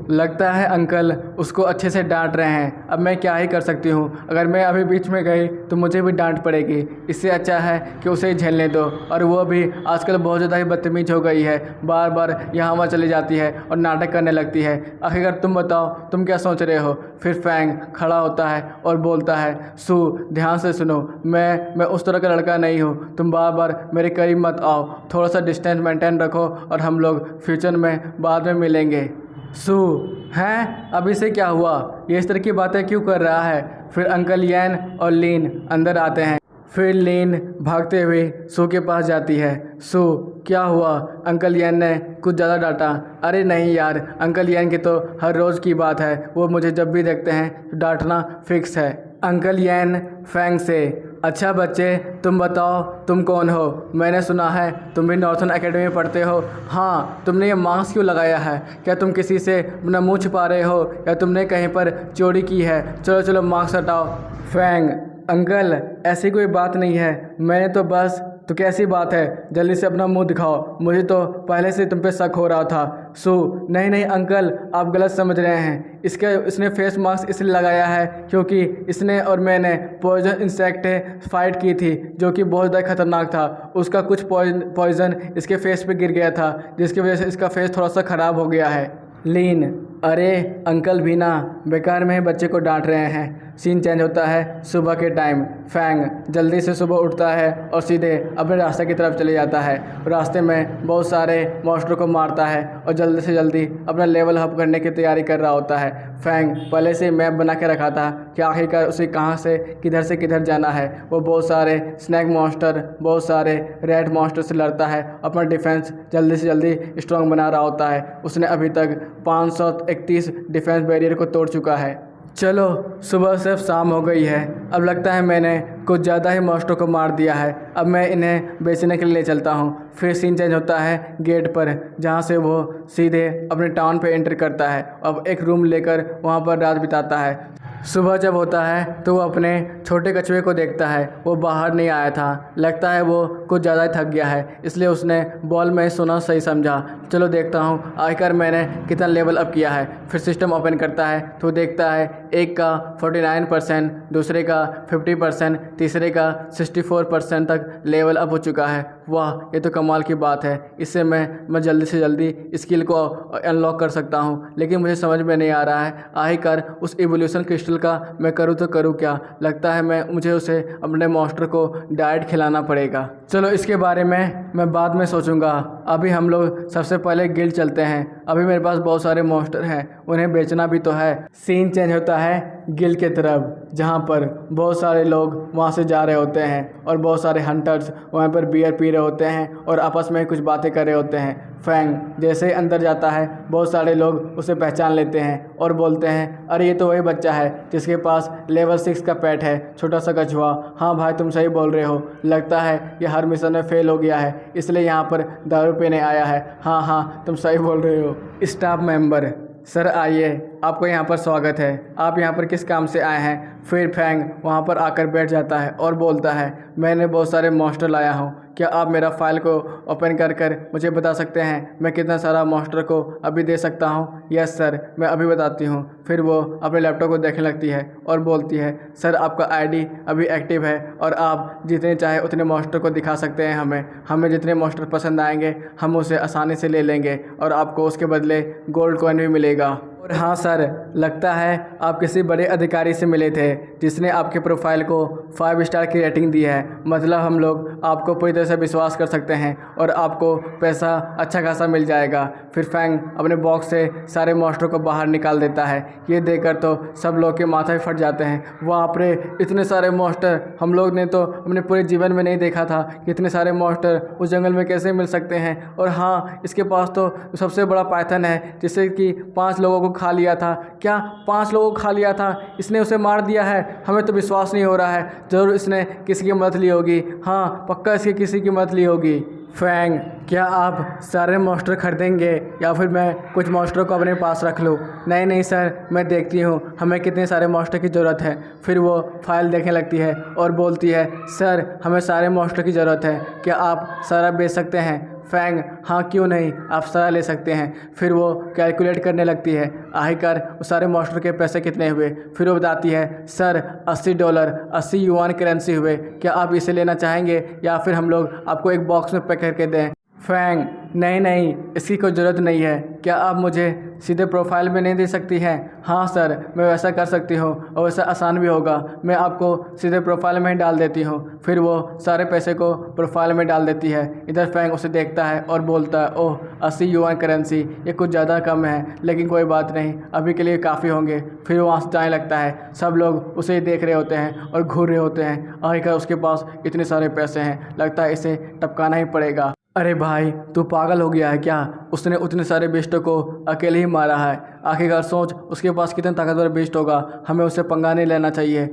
लगता है अंकल उसको अच्छे से डांट रहे हैं। अब मैं क्या ही कर सकती हूँ? अगर मैं अभी बीच में गई तो मुझे भी डांट पड़ेगी। इससे अच्छा है कि उसे ही झेलने दो। और वो भी आजकल बहुत ज़्यादा ही बदतमीज हो गई है, बार बार यहाँ वहाँ चली जाती है और नाटक करने लगती है। आखिरकार तुम बताओ तुम क्या सोच रहे हो? फिर फैंग खड़ा होता है और बोलता है सू ध्यान से सुनो, मैं उस तरह का लड़का नहीं हूँ, तुम बार बार मेरे करीब मत आओ, थोड़ा सा डिस्टेंस मेंटेन रखो और हम लोग फ्यूचर में बाद में मिलेंगे। सू, हैं अभी से क्या हुआ? ये इस तरह की बातें क्यों कर रहा है? फिर अंकल यैन और लीन अंदर आते हैं। फिर लीन भागते हुए सू के पास जाती है। सू, क्या हुआ? अंकल यैन ने कुछ ज़्यादा डांटा। अरे नहीं यार, अंकल यैन की तो हर रोज़ की बात है, वो मुझे जब भी देखते हैं तो डांटना फिक्स है। अंकल यैन फैंग से, अच्छा बच्चे तुम बताओ तुम कौन हो? मैंने सुना है तुम भी नॉर्थन एकेडमी में पढ़ते हो। हाँ, तुमने ये मास्क क्यों लगाया है? क्या तुम किसी से अपना मुँह छुपा रहे हो या तुमने कहीं पर चोरी की है? चलो चलो मास्क हटाओ। फैंग, अंकल ऐसी कोई बात नहीं है, मैंने तो बस। तो कैसी बात है? जल्दी से अपना मुंह दिखाओ, मुझे तो पहले से तुम पे शक हो रहा था। सू, नहीं नहीं अंकल, आप गलत समझ रहे हैं। इसने फेस मास्क इसलिए लगाया है क्योंकि इसने और मैंने पॉइजन इंसेक्ट फाइट की थी जो कि बहुत ज़्यादा खतरनाक था। उसका कुछ पॉइजन इसके फेस पे गिर गया था जिसकी वजह से इसका फेस थोड़ा सा ख़राब हो गया है। लीन, अरे अंकल भी ना बेकार में ही बच्चे को डांट रहे हैं। सीन चेंज होता है सुबह के टाइम। फैंग जल्दी से सुबह उठता है और सीधे अपने रास्ते की तरफ चले जाता है। रास्ते में बहुत सारे मॉन्स्टर को मारता है और जल्दी से जल्दी अपना लेवल अप करने की तैयारी कर रहा होता है। फैंग पहले से मैप बना के रखा था कि आखिरकार उसे कहाँ से किधर जाना है। वो बहुत सारे स्नैक मॉन्स्टर, बहुत सारे रेड मॉन्स्टर से लड़ता है, अपना डिफेंस जल्दी से जल्दी स्ट्रॉन्ग बना रहा होता है। उसने अभी तक 531 डिफेंस बैरियर को तोड़ चुका है। चलो सुबह सिर्फ शाम हो गई है, अब लगता है मैंने कुछ ज़्यादा ही मॉन्स्टर को मार दिया है, अब मैं इन्हें बेचने के लिए ले चलता हूँ। फिर सीन चेंज होता है गेट पर, जहाँ से वो सीधे अपने टाउन पे एंटर करता है। अब एक रूम लेकर वहाँ पर रात बिताता है। सुबह जब होता है तो वो अपने छोटे कछुए को देखता है। वो बाहर नहीं आया था, लगता है वो कुछ ज़्यादा ही थक गया है, इसलिए उसने बॉल में सोना सही समझा। चलो देखता हूँ आखिर मैंने कितना लेवल अप किया है। फिर सिस्टम ओपन करता है तो देखता है एक का 49%, दूसरे का 50%, तीसरे का 64% तक लेवल अप हो चुका है। वाह, ये तो कमाल की बात है। इससे मैं जल्दी से जल्दी स्किल को अनलॉक कर सकता हूँ, लेकिन मुझे समझ में नहीं आ रहा है आखिरकार उस इवोल्यूशन क्रिस्टल का मैं करूँ तो करूँ क्या। लगता है मुझे उसे अपने मॉन्स्टर को डाइट खिलाना पड़ेगा। चलो इसके बारे में मैं बाद में सोचूंगा, अभी हम लोग सबसे पहले गिल्ड चलते हैं। अभी मेरे पास बहुत सारे मॉन्स्टर हैं, उन्हें बेचना भी तो है। सीन चेंज होता है गिल्ड के तरफ, जहाँ पर बहुत सारे लोग वहाँ से जा रहे होते हैं और बहुत सारे हंटर्स वहाँ पर बियर पी रहे होते हैं और आपस में कुछ बातें कर रहे होते हैं। फैंग जैसे ही अंदर जाता है बहुत सारे लोग उसे पहचान लेते हैं और बोलते हैं, अरे ये तो वही बच्चा है जिसके पास लेवल 6 का पेट है, छोटा सा कछुआ। हाँ भाई तुम सही बोल रहे हो, लगता है ये हर मिशन में फेल हो गया है, इसलिए यहाँ पर दारू पीने आया है। हाँ हाँ तुम सही बोल रहे हो। स्टाफ मेंबर, सर आइए, आपको यहाँ पर स्वागत है, आप यहाँ पर किस काम से आए हैं? फिर फैंग वहाँ पर आकर बैठ जाता है और बोलता है, मैंने बहुत सारे मॉन्स्टर लाया हूँ, क्या आप मेरा फाइल को ओपन कर मुझे बता सकते हैं मैं कितना सारा मॉन्स्टर को अभी दे सकता हूँ? यस सर, मैं अभी बताती हूँ। फिर वो अपने लैपटॉप को देखने लगती है और बोलती है, सर आपका आईडी अभी एक्टिव है और आप जितने चाहे उतने मॉन्स्टर को दिखा सकते हैं हमें जितने मॉन्स्टर पसंद आएंगे हम उसे आसानी से ले लेंगे और आपको उसके बदले गोल्ड कॉइन भी मिलेगा। और हाँ सर, लगता है आप किसी बड़े अधिकारी से मिले थे जिसने आपके प्रोफाइल को 5 स्टार की रेटिंग दी है, मतलब हम लोग आपको पूरी तरह से विश्वास कर सकते हैं और आपको पैसा अच्छा खासा मिल जाएगा। फिर फैंग अपने बॉक्स से सारे मॉन्स्टर को बाहर निकाल देता है। ये देखकर तो सब लोग के माथे फट जाते हैं। वहाँ पर इतने सारे मॉन्स्टर हम लोग ने तो अपने पूरे जीवन में नहीं देखा था कि इतने सारे मॉन्स्टर उस जंगल में कैसे मिल सकते हैं। और हाँ, इसके पास तो सबसे बड़ा पाइथन है जिससे कि 5 लोगों को खा लिया था। क्या 5 लोगों को खा लिया था? इसने उसे मार दिया है? हमें तो विश्वास नहीं हो रहा है, ज़रूर इसने किसी की मदद ली होगी। हाँ पक्का इसकी किसी की मदद ली होगी। फैंग, क्या आप सारे मॉन्स्टर खरीदेंगे या फिर मैं कुछ मॉन्स्टर को अपने पास रख लूँ? नहीं नहीं सर, मैं देखती हूँ हमें कितने सारे मॉन्स्टर की ज़रूरत है। फिर वो फाइल देखने लगती है और बोलती है, सर हमें सारे मॉन्स्टर की ज़रूरत है, क्या आप सारा बेच सकते हैं? फैंग, हाँ क्यों नहीं, आप सारा ले सकते हैं। फिर वो कैलकुलेट करने लगती है आखिरकार उस सारे मॉन्स्टर के पैसे कितने हुए। फिर वो बताती है, सर $80 80 युआन करेंसी हुए, क्या आप इसे लेना चाहेंगे या फिर हम लोग आपको एक बॉक्स में पैक करके दें? फैंग, नहीं नहीं, इसकी कोई ज़रूरत नहीं है। क्या आप मुझे सीधे प्रोफाइल में नहीं दे सकती हैं? हाँ सर, मैं वैसा कर सकती हूँ और वैसा आसान भी होगा। मैं आपको सीधे प्रोफाइल में ही डाल देती हूँ। फिर वो सारे पैसे को प्रोफाइल में डाल देती है। इधर फैंग उसे देखता है और बोलता है, ओह 80 युआन करेंसी, ये कुछ ज़्यादा कम है, लेकिन कोई बात नहीं, अभी के लिए काफ़ी होंगे। फिर वो वहाँ से जाने लगता है। सब लोग उसे ही देख रहे होते हैं और घूर रहे होते हैं। आखिरकार उसके पास इतने सारे पैसे हैं, लगता है इसे टपकाना ही पड़ेगा। अरे भाई, तू पागल हो गया है क्या? उसने उतने सारे बेस्टों को अकेले ही मारा है। आखिरकार सोच, उसके पास कितना ताकतवर बेस्ट होगा। हमें उससे पंगा नहीं लेना चाहिए।